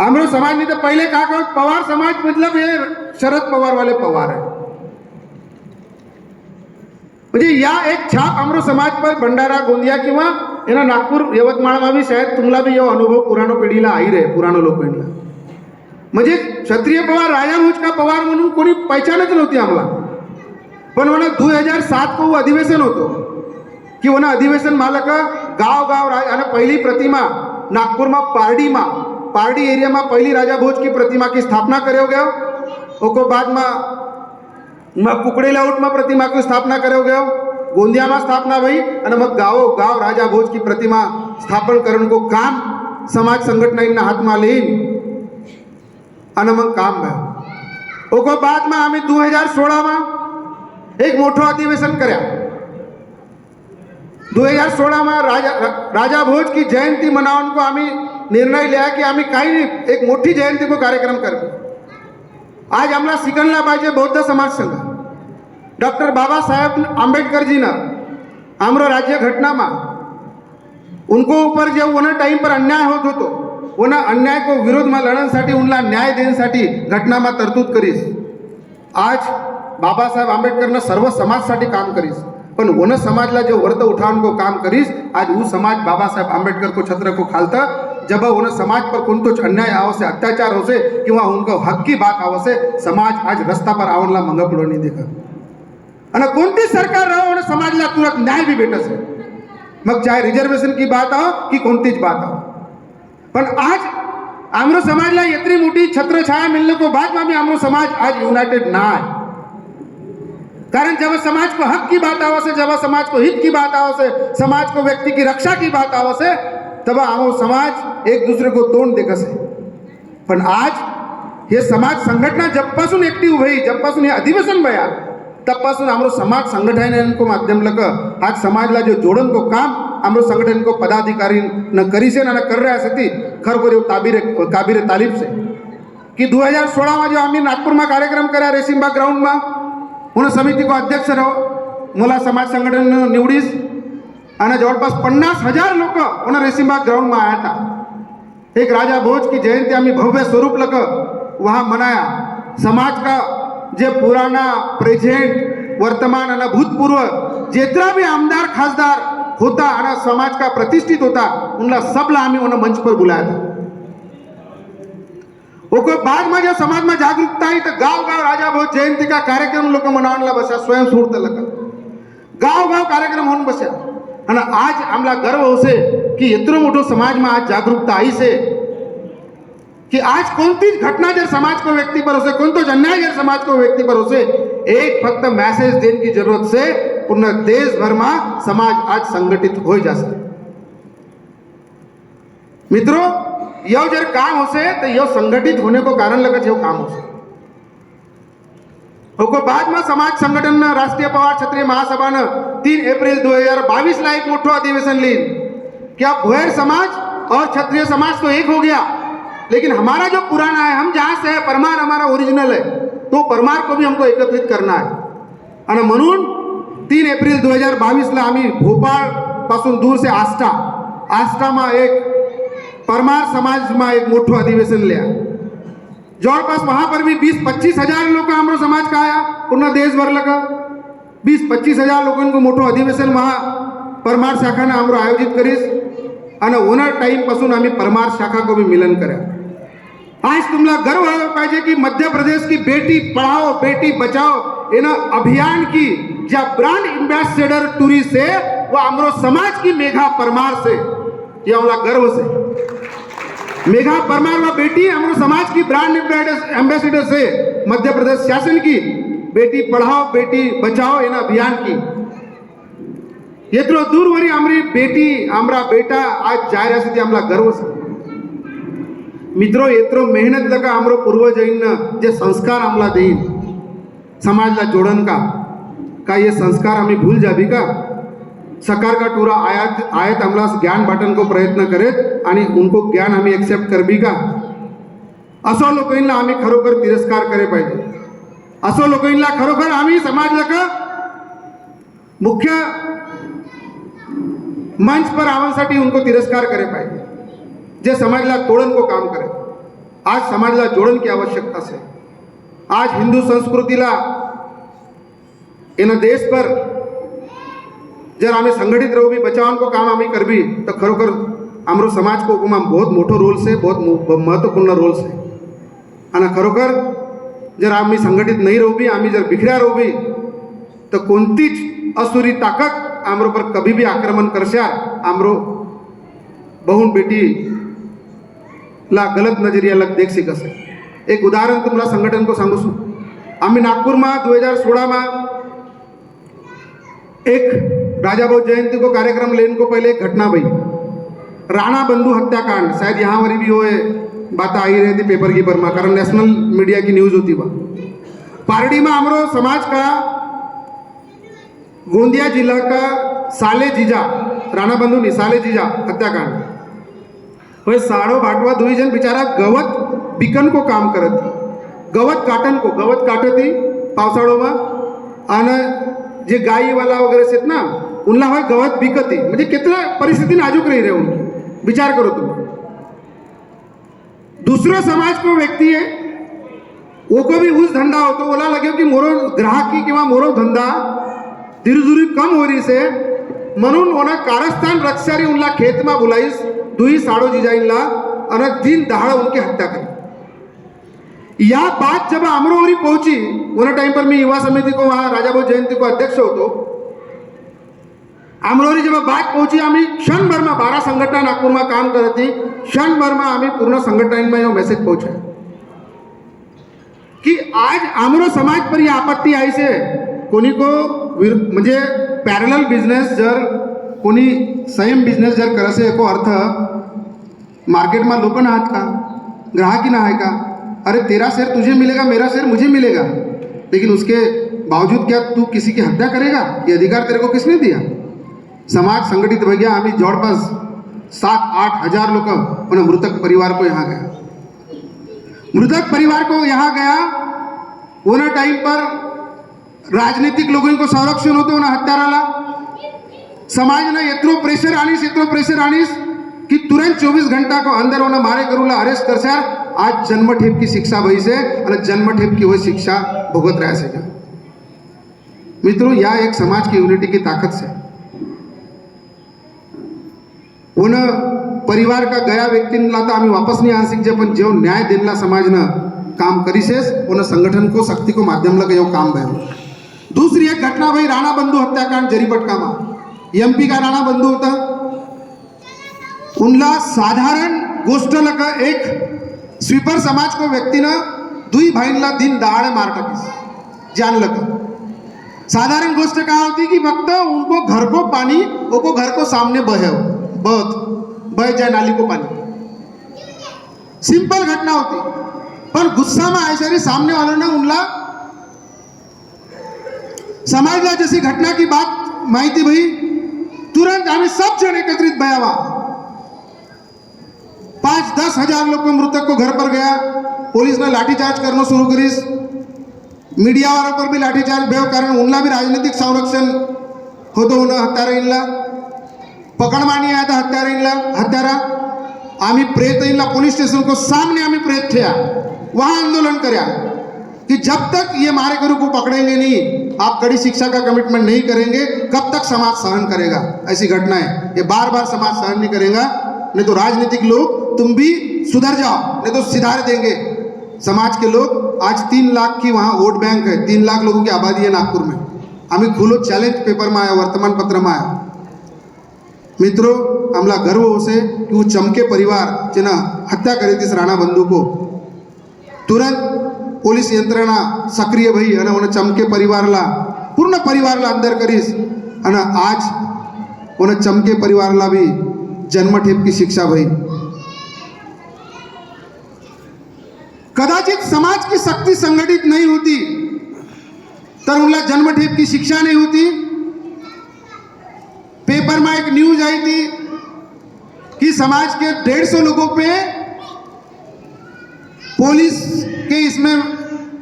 हमरो समाज नहीं तो पहले कहा पवार समाज मतलब ये शरद पवार वाले पवार है। म्हणजे या एक छाप आमरो समाज पर भंडारा गोंदिया किंवा एना नागपूर यवतमाळ में भी शायद तुमला भी यो अनुभव पुरानो पिढीला आई रहे पुरानो लोक पिढीला। म्हणजे क्षत्रिय पवार राजा भोज का पवार म्हणून कोणी पहचानच नव्हती आम्हाला। पण म्हणा 2007 को वो अधिवेशन होतो कि वो अधिवेशन मालक गाव गाव आणि पहली प्रतिमा नागपुर में पारडी एरिया में पहली राजा भोज की प्रतिमा की स्थापना करो गयो। ओको बाद में मग कुकड़े लाउट में प्रतिमा की स्थापना करो गयो, गोंदिया में स्थापना भई और मग गाँव गाँव राजा भोज की प्रतिमा स्थापन करने को काम समाज संघटना हाथ में लीन और मग काम भयो। ओको बाद में आम्ही 2016 में एक मोटो अधिवेशन कर्या। 2016 में राजा भोज की जयंती मनावन को आम्ही निर्णय लिया कि आम्ही काही नहीं एक मोठी जयंती को कार्यक्रम करबो। आज आमला सिकंदला पाहिजे बौद्ध समाज संघ डॉक्टर बाबा साहेब आंबेडकर जी ने आमरो राज्य घटना में उनको ऊपर जो उन टाइम पर अन्याय होत होतो उन अन्याय को विरोध में लड़नसाठी उनला न्याय देण्यासाठी घटना में तरतूद करीस। आज बाबा साहेब आंबेडकर ने सर्व समाजसाठी काम करीस, पण वन समाजला जो वर्त उठावन को काम करीस आज वो समाज बाबा साहेब आंबेडकर को छत्र को खालता। जब उन समाज पर कोणतोच अन्याय आवसे अत्याचार होसे किंवा उनको हक की बात आवसे समाज आज रस्ता पर आवनला मंग पडो नहीं देखा। અને कोणती सरकार रहो और समाजला तुरंत न्याय भी भेटसे, मग चाहे रिजर्वेशन की बात हो कि कोणतीच बात हो। पण आज आमरो समाजला इतनी मोटी छत्र छाया मिलने को बाद में भी आमरो समाज आज यूनाइटेड ना है। कारण जब समाज को हक की बात आवसे, जब समाज को हित की बात आवसे, समाज को व्यक्ति की रक्षा की बात आवसे, तब आमो समाज एक दूसरे को तोंड देखसे. पण आज हे समाज संघटना जबपासून ऍक्टिव्ह हुई, जबपासून हे अधिवेशन भया, तबपासून आमरो समाज संगठन को माध्यम लग आज समाजला जो जोड़न को काम आमरो संगठन को पदाधिकारी न करी से न कर रहा से खरखर काबिरे तालीफ से कि 2016 में जो आम्ही नागपुर में कार्यक्रम करा रेसिम्बा ग्राउंड में उन समिति को अध्यक्ष रहो मला समाज संगठन निवडीस અને जवळपास 50,000 लोग उन रेसिम्बा ग्राउंड में आया था. एक राजा भोज की जयंती आम्ही भव्य स्वरूप लग वहाँ मनाया. समाज का जे पुराना प्रेजेंट वर्तमान और भूतपूर्व जितना भी आमदार खासदार होता और समाज का प्रतिष्ठित होता उनला सबला आम्ही उन मंच पर बुलाया था. वो बाद में जब समाज में जागरूकता आई तो गांव गांव राजा भोज जयंती का कार्यक्रम लोग मनावला बसा स्वयं स्फूर्त लगा गांव गांव कार्यक्रम होने बसा. અને आज आमला गर्व होसे कि इतनो मोटो समाज में आज जागरूकता आई से कि आज कोणती घटना जर समाज को व्यक्ति पर होसे, कोणतो अन्याय जर समाज को व्यक्ति पर होसे, एक फक्त मैसेज देने की जरूरत से पूर्ण देश भर में समाज आज संगठित हो जासे. मित्रों यो जर काम होसे तो यो संगठित होने को कारण लगत यो काम होसे. और बाद में समाज संगठन राष्ट्रीय पवार क्षत्रिय महासभा ने 3 अप्रैल 2022 ला एक मोटो अधिवेशन ली कि अब भोयर समाज और क्षत्रिय समाज तो एक हो गया, लेकिन हमारा जो पुराना है, हम जहाँ से है, परमार हमारा ओरिजिनल है, तो परमार को भी हमको एकत्रित करना है. आणि म्हणून 3 एप्रिल 2022 ला आम्ही भोपाळ पासून दूर से आष्टा में एक परमार समाज में एक मोटो अधिवेशन लिया. जवळपास वहाँ पर भी 20-25 हजार लोग हमारे समाज का आया. पूर्ण देश भर लगा 20-25 हजार लोगों को मोटो अधिवेशन वहाँ परमार शाखा ने हमारो आयोजित करीस. અને ઓનર टाइम पासून आम्ही परमार शाखा को भी मिलन करा. आज तुम्हाला गर्व व्हायला पाहिजे की मध्य प्रदेश की बेटी पढ़ाओ बेटी बचाओ इन अभियान की ज्या ब्रांड एम्बेसडर टूरी से वो आमरो समाज की मेघा परमार से, ये हमारा गर्व से. मेघा परमार व बेटी हमारो समाज की ब्रांड एम्बेसडर से मध्य प्रदेश शासन की बेटी पढ़ाओ बेटी बचाओ इन अभियान की इतनो दूरवरी आमरी बेटी आमरा बेटा आज जाय रहा से आमला गर्व से. मित्रों इतनो मेहनत लगा आमरो पूर्वजैन जे संस्कार आमला देईन समाजला जोड़न का ये संस्कार आम्ही भूल जावी का. सकार का टूरा आयत आमला ज्ञान बाटन को प्रयत्न करेत आणि उनको ज्ञान आम्ही एक्सेप्ट करबी का. असो लोकांना आम्ही खरोखर तिरस्कार करे पाहिजे. असो लोकांना खरोखर आम्ही समाजला का मुख्य मंच पर आवासाठी उनको तिरस्कार करे पाहिजे जे समाजला तोड़न को काम करे. आज समाजला जोड़न की आवश्यकता से आज हिंदू संस्कृतीला इन देश पर जर आम्ही संगठित रहू भी बचावन को काम आम्ही करबी तो खरोखर आमरो समाज को बहुत मोटो रोल से बहुत महत्वपूर्ण रोल से. आणि खरोखर जर आम्ही संगठित नहीं रहू भी आम्ही जर बिखऱ्या रहू भी तो कोणतीच असुरी ताकद आमरो पर कभी भी आक्रमण करशार आमरो बहुन बेटी ला गलत नजरिया लग देख सकसे. एक उदाहरण तुम्हाला संगठन को सांगू छू. आम्ही नागपुर में 2016 में एक राजा भोज जयंती को कार्यक्रम लेने को पहले एक घटना भई राणा बंधु हत्याकांड. शायद यहाँ वरी भी वो बात आई रही थी पेपर की पर में, कारण नेशनल मीडिया की न्यूज होती वह. पारडी में हमारो समाज का गोंदिया जिला का साले जीजा राणा बंधु नहीं साले जीजा हत्याकांड. वह साड़ो भाटवा दुई जन बिचारा गवत बिकन को काम करत थी. गवत काटती पावसाळो में आणि जे गाई वाला वगैरह से ना उनला वह गवत बिकती. म्हणजे कितना परिस्थिति नाजुक रही रहे उनकी. विचार करो तुम. दूसरा समाज को व्यक्ति है वो को भी उस धंधा हो तो बोला लगे कि मोरो ग्राहकी किंवा मोरो धंधा धीरे धीरे कम हो रही से म्हणून ओना कारस्थान रक्षारी उनला खेत में बुलाईस दुई साड़ो जिजाइनला और दिन दहाड़ उनकी हत्या करी. यह बात जब अमरोहरी पहुंची उन टाइम पर मैं युवा समिति को वहाँ राजा भोज जयंती को अध्यक्ष होतो. अमरोहरी जब बात पहुंची आम्ही क्षण भर में 12 संगठन नागपुर में काम करती. क्षण भर में आम्ही पूर्ण संगठन में मैसेज पहुंचा कि आज आमरो समाज पर यह आपत्ति आई से कोणी को म्हणजे पॅरलल बिझनेस जर कोणी सेम बिझनेस जर करसे एको अर्थ मार्केटમાં लोक ना आहात का, ग्राहक ही ना है का, अरे तेरा शेयर तुझे मिलेगा, मेरा शेयर मुझे मिलेगा, लेकिन उसके बावजूद क्या तू किसी की हत्या करेगा? ये अधिकार तेरे को किसने दिया? समाज संगठित हो गया. आम्ही जवळपास 7-8 हजार लोग उन मृतक परिवार को यहाँ गया, मृतक परिवार को यहाँ गया. उन टाइम पर राजनीतिक लोगों को संरक्षण होतं उन हत्याराला. समाजने एतरो प्रेशर आनीस कि तुरंत 24 घंटा को अंदर उन्हें मारे करूला अरेस्ट कर सर. आज जन्मठेप की शिक्षा भई से और जन्मठेप की वह शिक्षा भुगत रहा है. मित्रों, या एक समाज की यूनिटी की ताकत से उन परिवार का गया व्यक्तींना तर आम्ही वापस नहीं आ सकते, पण जो न्याय देनला समाजनं काम करीसेस उन संगठन को शक्ति को माध्यम लगे काम भयो. दूसरी एक घटना भाई राणा बंधू हत्याकांड जरीपटका में एमपी का राणा बंधू होता. उनला साधारण गोष्ट लग एक स्वीपर समाज को व्यक्ति ने दुई भाईला दिन दहाड़े मार टाकीस जान लग. साधारण गोष्ट क्या होती कि फक्त उनको घर को पानी उनको घर को सामने बह जाए नाली को पानी. सिंपल घटना होती, पर गुस्सा में ऐसे सामने वालों ने उनला समाजला जैसी घटना की बात माहिती भई तुरंत आम्ही सब जन एकत्रित भयावा. 5-10 हजार लोग मृतक को घर पर गया. पुलिस ने लाठीचार्ज करना शुरू करीस. मीडिया वालों पर भी लाठीचार्ज भयो, कारण उनला भी राजनीतिक संरक्षण होतो. उन हत्यारा पकड़मानी आया था हत्यारा. आम्ही प्रेत पुलिस स्टेशन को सामने आम्ही प्रेत थे, वहां आंदोलन कराया कि जब तक ये मारेकरू को पकड़ेंगे नहीं, आप कड़ी शिक्षा का कमिटमेंट नहीं करेंगे, कब तक समाज सहन करेगा. ऐसी घटना है, ये बार बार समाज सहन नहीं करेगा. नहीं तो राजनीतिक लोग तुम भी सुधर जाओ, नहीं तो सिधार देंगे. समाज के लोग आज 3 लाख की वहां वोट बैंक है, 3 लाख लोगों की आबादी है नागपुर में. आम्ही खुलो चैलेंज पेपर में आया, वर्तमान पत्र में आया. मित्रों, हमला गर्व हो से कि वो चमके परिवार जिन्हें हत्या करी थी राणा बंधू को, तुरंत पुलिस यंत्रणा सक्रिय भई और उन्हें चमके परिवारला पूर्ण परिवारला अंदर करीस. और आज उन्हें चमके परिवारला भी जन्मठेप की शिक्षा भई. कदाचित समाज की शक्ति संगठित नहीं होती तर उनला जन्मठेप की शिक्षा नहीं होती. पेपर में एक न्यूज आई थी कि समाज के 150 लोगों पे पुलिस के इसमें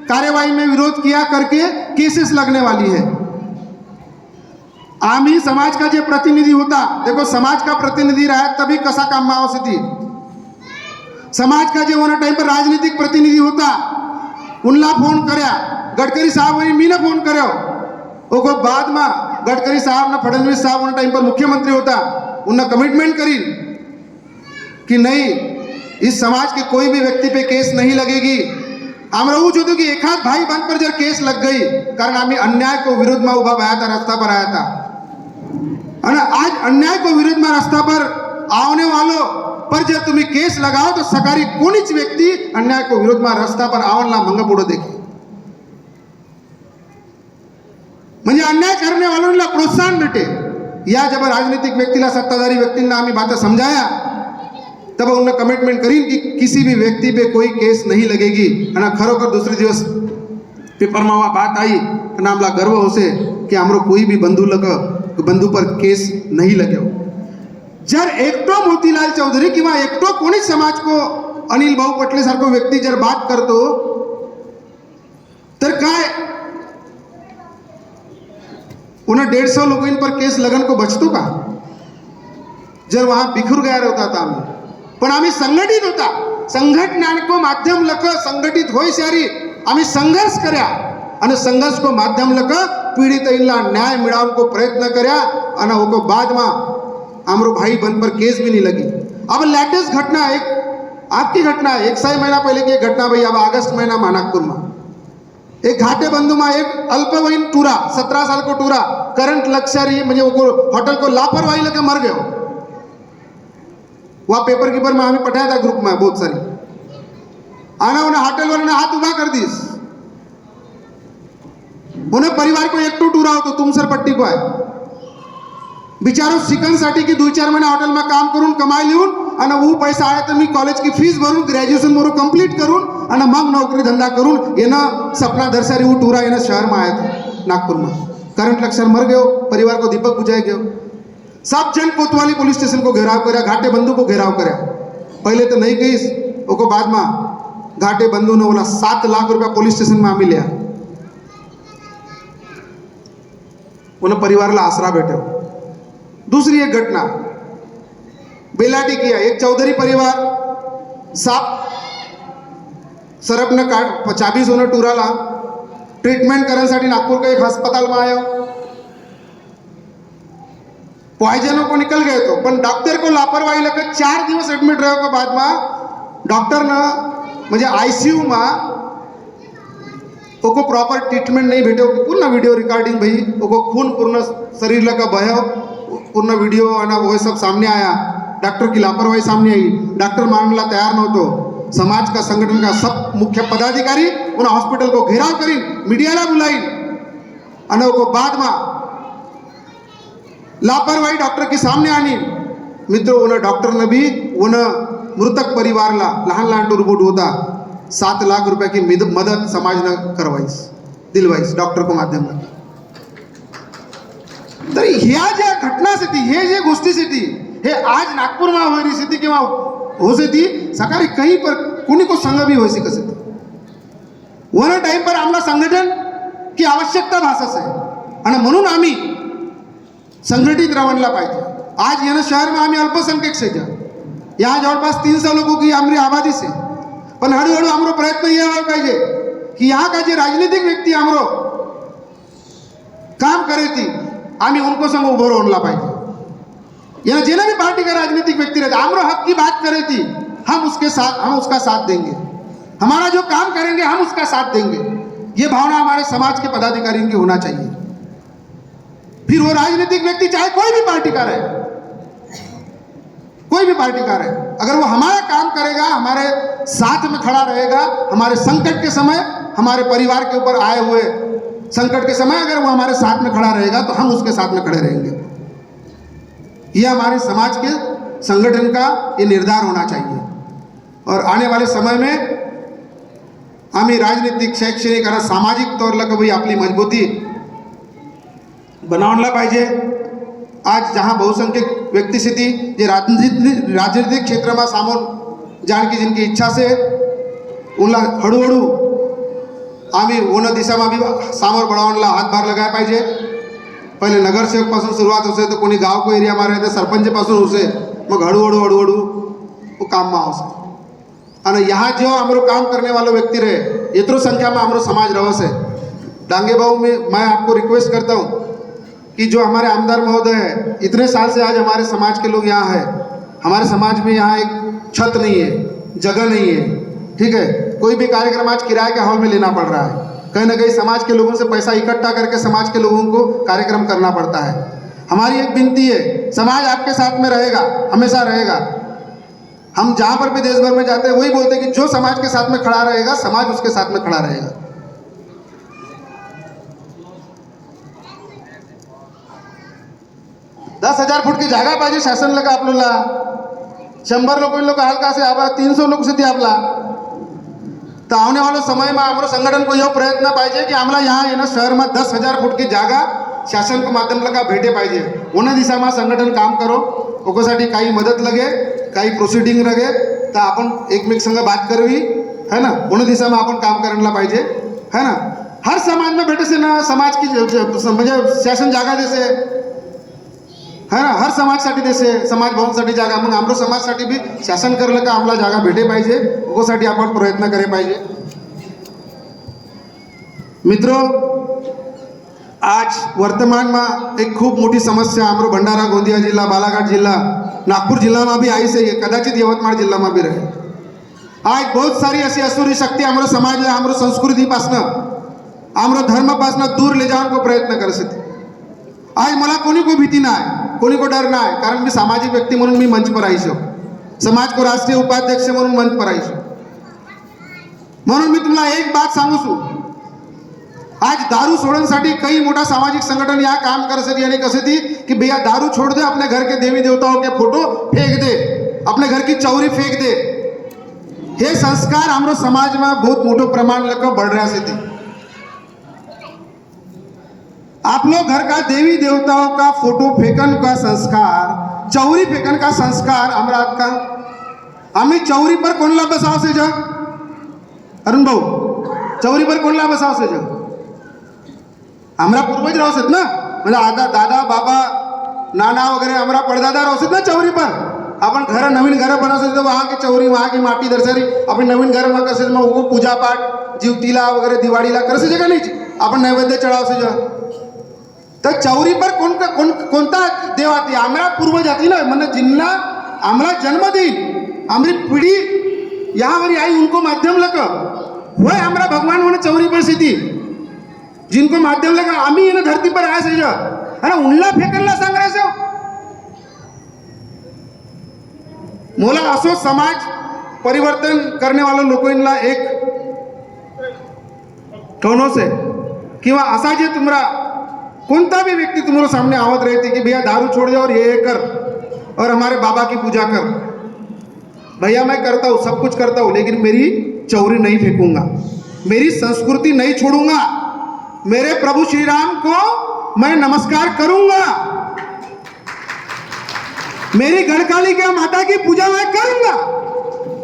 कार्यवाही में विरोध किया करके केसेस लगने वाली है. आम्ही समाज का जो प्रतिनिधि होता, देखो समाज का प्रतिनिधि रहा तभी कसा काम में आवश्यक थी. समाज का जो होना टाइम पर राजनीतिक प्रतिनिधि होता, उनला फोन करया गडकरी साहब वही मीने फोन करो. ओको बाद में गडकरी साहब ने फडणवीस साहब उन टाइम पर मुख्यमंत्री होता, उन्हें कमिटमेंट करी कि नहीं, इस समाज के कोई भी व्यक्ति पे केस नहीं लगेगी. हम रहू जो कि एक हाथ भाई बहन पर जब केस लग गई, कारण आम्ही अन्याय को विरोध में उभा आया था, रास्ता पर आया था. और आज अन्याय को विरोध में रास्ता पर आने वालों पर जब तुम्हें केस लगाओ तो सकारी कोणीच व्यक्ति अन्याय को विरोध में रास्ता पर आवनला मंग पुढे देखे. म्हणजे अन्याय करने वालों ला प्रोत्साहन भेटे. या जब राजनीतिक व्यक्तीला सत्ताधारी व्यक्तींना आम्ही बातें समझाया, तब उन्होंने कमिटमेंट करी कि किसी भी व्यक्ति पे कोई केस नहीं लगेगी. और खरोखर दूसरे दिवस पेपर में बात आई तो आमला गर्व हो से कि हमरो कोई भी बंधू पर केस नहीं लगे. जर एकटो मोतीलाल चौधरी किंवा एकटो कोणीच समाज को अनिल भाऊ पटले सारखो व्यक्ती जर बात करतो तर काय उन्हें 150 लोगों पर केस लगन को बचतो का? जर वहां बिखर गया होता था आम्ही, पण आम्ही संघटित होता. संघटना को माध्यम लक संघटित होई सारी आम्ही संघर्ष कर्या और संघर्ष को माध्यम लक पीड़ित न्याय मिलाव को प्रयत्न कर्या और वो बाद में आमरो भाई बहन पर केस भी नहीं लगी. अब लेटेस्ट घटना एक आपकी घटना है, 1 महीना पहले की एक घटना भाई. अब अगस्त महीना में नागपुर में एक घाटे बंधु में एक अल्पवयीन टूरा 17 साल को टूरा करंट लक्ष्य म्हणजे वो होटल को लापरवाही लगे मर गए. वहाँ पेपर कीपर में हमें पठाया था ग्रुप में बहुत सारी. आना उन्हें होटल वाले ने हाथ उभा कर दीस. उन्हें परिवार को एक टूरा हो तो तुम सर पट्टी को आहे बिचारो शिकणसाठी की 2-4 महिने हॉटेलમાં काम करून कमाई लिहून आणि वो पैसा आहे तर मी कॉलेजची फीस भरून ग्रॅज्युएशन भरून कंप्लीट करून आणि मग नोकरी धंदा करून येणं सपना दर्शारी वो टूरा येणं शहરમાં आया नागपुर में करंट लक्षण मर गयो परिवार को दीपक बुझाई गयो सब जन कोतवाली पुलिस स्टेशन को घेराव कर्या घाटे बंधु को घेराव कर्या पहले तो नहीं कहीस ओको बाद में घाटे बंधु ने बोला 7 लाख रुपया पुलिस स्टेशन में आम्ही लिया उन्हें परिवार ला आसरा बैठे। दूसरी एक घटना बेलाटी किया एक चौधरी परिवार साप सरपनं काढ 40 होणं टुराला ट्रीटमेंट करण्यासाठी नागपुर का एक अस्पताल में आया पॉइजनों को निकल गए तो पण डॉक्टर को लापरवाही लगे 4 दिवस एडमिट रहे के बाद में डॉक्टर ने म्हणजे आईसीयू में ओको प्रॉपर ट्रीटमेंट नहीं भेटे पूर्ण वीडियो रिकॉर्डिंग भई ओको खून पूर्ण शरीर लगा बह पूर्ण वीडियो और वो सब सामने आया डॉक्टर की लापरवाही सामने आई डॉक्टर मानने ला तैयार नहोतो समाज का संगठन का सब मुख्य पदाधिकारी उन हॉस्पिटल को घेराव करी मीडिया ला बुलाई और वो बाद में लापरवाही डॉक्टर की सामने आनी मित्रों उन डॉक्टर ने भी उन मृतक परिवार ला लहान टुरबुट होता 7 लाख रुपए की मदद समाज ने करवाईस दिलवाईस डॉक्टर को माध्यम तर ह्या ज्या घटनासाठी हे जे गोष्टीसाठी हे आज नागपूरमा होणारी स्थिती किंवा होती सकाळी कहीं पर कोणी को संग भी होसी कसे वन टाइम पर आम्हाला संघटन की आवश्यकता भासस आहे आणि म्हणून आम्ही संघटित राहणला पाहिजे। आज येणं शहर में आम्ही अल्पसंख्यक से जा यहाँ जवळपास 300 लोगों की हमारी आबादी से पण हळूहळू आमरो प्रयत्न ये होना पाहिजे कि यहाँ का जो राजनीतिक व्यक्ति आमरो काम करे थी आम्ही उनको संग उभं राहणला पाहिजे। यहाँ जिन्हें भी पार्टी का राजनीतिक व्यक्ति रहता आमरो हक की बात करे थी हम उसका साथ देंगे हमारा जो काम करेंगे हम उसका साथ देंगे ये भावना हमारे समाज के पदाधिकारियों की होना चाहिए। फिर वो राजनीतिक व्यक्ति चाहे कोई भी पार्टी का रहे अगर वो हमारा काम करेगा हमारे साथ में खड़ा रहेगा हमारे संकट के समय हमारे परिवार के ऊपर आए हुए संकट के समय अगर वो हमारे साथ में खड़ा रहेगा तो हम उसके साथ में खड़े रहेंगे। यह हमारे समाज के संगठन का ये निर्धार होना चाहिए और आने वाले समय में आम्ही राजनीतिक शैक्षणिक आणि सामाजिक तौरला कभी आपली मजबूती बनावला पाहिजे। आज जहाँ बहुसंख्यक व्यक्ति स्थिति जे राजनीतिक क्षेत्र में सामोर जान की जिनकी इच्छा से उनला हळूहळू आम्ही उन दिशा में भी सामोर बढ़ावला हातभार लगाया पाहिजे। पहले नगरसेवक पासून सुरुवात होसे तो कोणी गाव को एरिया में रहे सरपंच पासून होसे मग हळूहळू वो काम में आवसे और यहाँ जो हमारो काम करने वाला व्यक्ति रहे इतरो संख्या में हमारो समाज रवस है। डांगे बाबू मैं आपको रिक्वेस्ट करता हूँ कि जो हमारे आमदार महोदय है इतने साल से आज हमारे समाज के लोग यहाँ हैं हमारे समाज में यहाँ एक छत नहीं है जगह नहीं है ठीक है कोई भी कार्यक्रम आज किराए के हॉल में लेना पड़ रहा है कहीं ना कहीं समाज के लोगों से पैसा इकट्ठा करके समाज के लोगों को कार्यक्रम करना पड़ता है। हमारी एक विनती है समाज आपके साथ में रहेगा हमेशा रहेगा। हम जहाँ पर भी देश भर में जाते हैं वही बोलते हैं कि जो समाज के साथ में खड़ा रहेगा समाज उसके साथ में खड़ा रहेगा। दस 10,000 फूट की जागा पाहिजे शासन लगा आपल्याला 100 लोग हल्का से आबा 300 लोग से आपला तो आने वाले समय में हमारे संगठन को यह प्रयत्न पाहिजे कि आम्हाला यहाँ येणं शहर में 10,000 फूट की जागा शासन को माध्यम लगा भेटे पाहिजे। उन दिशा में संगठन काम करो ओकोसाठी काही मदत लगे काही प्रोसिडिंग लगे तो अपन एकमेक संग बात करवी है ना उन दिशा में अपन काम करना पाहिजे है ना। हर समाज में भेटे से ना समाज की म्हणजे शासन जागा देसे है ना हर समाजसाठी देसे समाज भवनसाठी जागा मग आमरो समाजसाठी भी शासन करलं का आम्हाला जागा भेटे पाहिजे ओकोसाठी आपण प्रयत्न करे पाहिजे। मित्रों आज वर्तमान में एक खूब मोटी समस्या आमरो भंडारा गोंदिया जिला बालाघाट जिला नागपुर जिला में भी आई से कदाचित यवतमाळ जिला में भी रहे। आज बहुत सारी ऐसी असुरी शक्ति आमरो समाज आमरो संस्कृति पासन आमरो धर्म पासन दूर ले जाने को प्रयत्न कर सकते। आज मला कोणी को भीती ना आहे कोणी को डर ना आहे कारण मी सामाजिक व्यक्ती म्हणून मी मंच पर आईशो समाज को राष्ट्रीय उपाध्यक्ष म्हणून मंच पर आईशो म्हणून मी तुम्हाला एक बात सांगू सु आज दारू सोडण्यासाठी कई मोठा सामाजिक संगठन यहाँ काम करते यानी कसे थी कि भैया दारू छोड़ दे, अपने घर के देवी देवताओं के फोटो फेंक दे, अपने घर की चौरी फेंक दे। ये संस्कार हमारे समाज में बहुत मोटो प्रमाण लग बढ़ रहा से थी। आप लोग घर का देवी देवताओं का फोटो फेंकन का संस्कार, चौरी फेंकन का संस्कार हमारा का आम्ही चौरी पर कोणला बसाव से जग? अरुण भाऊ, चौरी पर कोणला बसाव से जग? हमारा पूर्वज राहत ना, म्हणजे आदा दादा बाबा नाना वगैरे हमारा परदादा राहत ना चौरी पर। अपन घर नवीन घर बनवतो तो वहाँ की चौरी, वहाँ की माटी दर्शनी, अपन नवीन घर में कसे मग वो पूजा पाठ जीवतीला वगैरे दिवाळीला करसे जगा नाही, आपण नैवेद्य चढावसे जग। तर चौरी पर कोणता देव आती? आम्हाला पूर्वज आती ना, म्हणजे जिनला आम्हाला जन्म देईल हमारी पीढ़ी यहाँ वाली आई, उनको माध्यम लगा वह हमारा भगवान होने चौरी पर स्थिति, जिनको माध्यम लगा आम्ही ना धरती पर आया से अरे उनला फेकरला सांग रहे से मोला असो समाज परिवर्तन करने वाले लोकांना एक कौनो से किंवा असा जे तुम्हारा कोणता भी व्यक्ति तुम्हारे सामने आवत रहती कि भैया दारू छोड़ दे और ये कर और हमारे बाबा की पूजा कर। भैया मैं करता हूँ, सब कुछ करता हूँ, लेकिन मेरी चौरी नहीं फेंकूंगा, मेरी संस्कृति नहीं छोड़ूंगा, मेरे प्रभु श्री राम को मैं नमस्कार करूंगा, मेरी गढ़काली के माता की पूजा मैं करूंगा।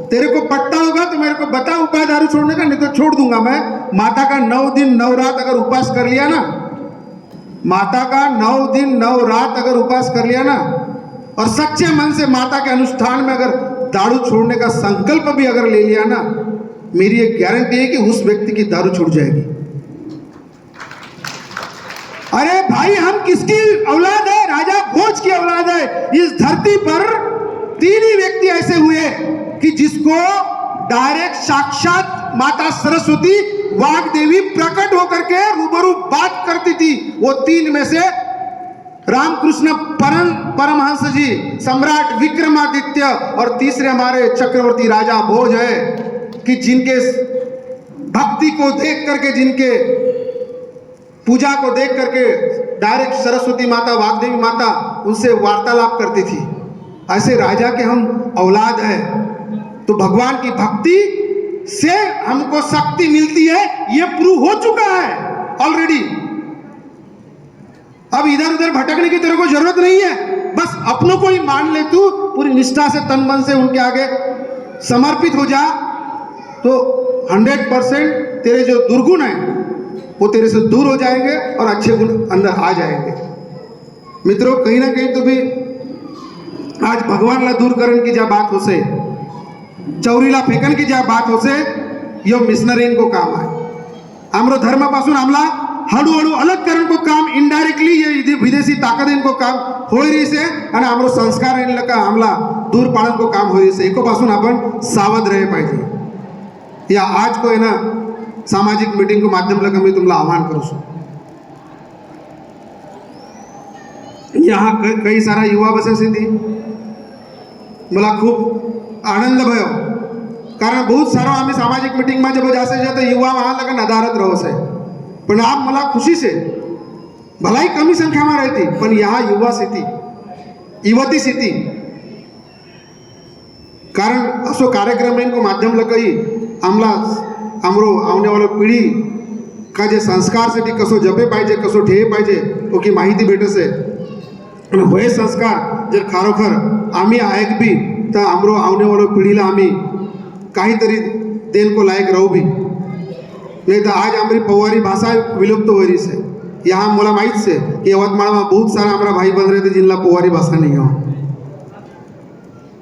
तेरे को पट्टा होगा तो मेरे को बता उपाय दारू छोड़ने का, नहीं तो छोड़ दूंगा मैं। माता का 9 दिन 9 रात अगर उपास कर लिया ना, माता का 9 दिन 9 रात अगर उपास कर लिया ना, और सच्चे मन से माता के अनुष्ठान में अगर दारू छोड़ने का संकल्प भी अगर ले लिया ना, मेरी एक गारंटी है कि उस व्यक्ति की दारू छूट जाएगी। अरे भाई, हम किसकी औलाद है? राजा भोज की औलाद है। इस धरती पर 3 ही व्यक्ति ऐसे हुए कि जिसको डायरेक्ट साक्षात माता सरस्वती वाग्देवी प्रकट होकर के रूबरू बात करती थी। वो 3 में से रामकृष्ण परमहंस जी, सम्राट विक्रमादित्य, और तीसरे हमारे चक्रवर्ती राजा भोज है कि जिनके भक्ति को देख करके, जिनके पूजा को देख करके डायरेक्ट सरस्वती माता वाग्देवी माता उनसे वार्तालाप करती थी। ऐसे राजा के हम औलाद हैं, तो भगवान की भक्ति से हमको शक्ति मिलती है, ये प्रूव हो चुका है ऑलरेडी। अब इधर उधर भटकने की तेरे को जरूरत नहीं है, बस अपनों को ही मान ले, तू पूरी निष्ठा से तन मन से उनके आगे समर्पित हो जा, तो 100% तेरे जो दुर्गुण है वो तेरे से दूर हो जाएंगे और अच्छे गुण अंदर आ जाएंगे। मित्रों, कहीं ना कहीं तो भी आज भगवान ला दूर करने की जा बात हो से, चौरीला फेकन की जा बात हो से, यो मिशनरीन को काम है। हमरो धर्म पासून हमला हळूहळू अलग करण को काम इनडायरेक्टली ये विदेशी ताकत इनको काम हो रही से, आणि हमरो संस्कार इन लका हमला दूर पाडन को काम हो रही से, एको पासून आपण सावध रहे पाहिजे। या आज को है ना सामाजिक मीटिंग को माध्यम लगा मी तुम्हाला आव्हान करू सो, यहाँ कई सारा युवा बसे थी, मला खूप आनंद भयो, कारण बहुत सारा आम्ही सामाजिक मीटिंग में जब जासे जाते युवा वहाँ लगा नदारत रहो से, पण आप मला खुशी से भलाई कमी संख्या में रहती, पण यहाँ युवा स्थिति युवती स्थिति, कारण असो कार्यक्रम इनको माध्यम लगाई आमला हमरो आने वाला पीढ़ी का जे संस्कार साठी कसो जपे पाहिजे, कसो ठेवे पाहिजे, ओकी माहिती भेटसे, आणि होय संस्कार जर खरोखर आम्ही ऐकबी तर हमरो आने वाला पिढीला आम्ही काहीतरी देन को लायक रहू भी, नहीं तो आज हमारी पौवारी भाषा विलुप्त हो रही है। यहाँ मोला माहित से कि यवतमाळ में बहुत सारा हमारा भाई बन रहे थे जिनला पौवारी भाषा नहीं हो।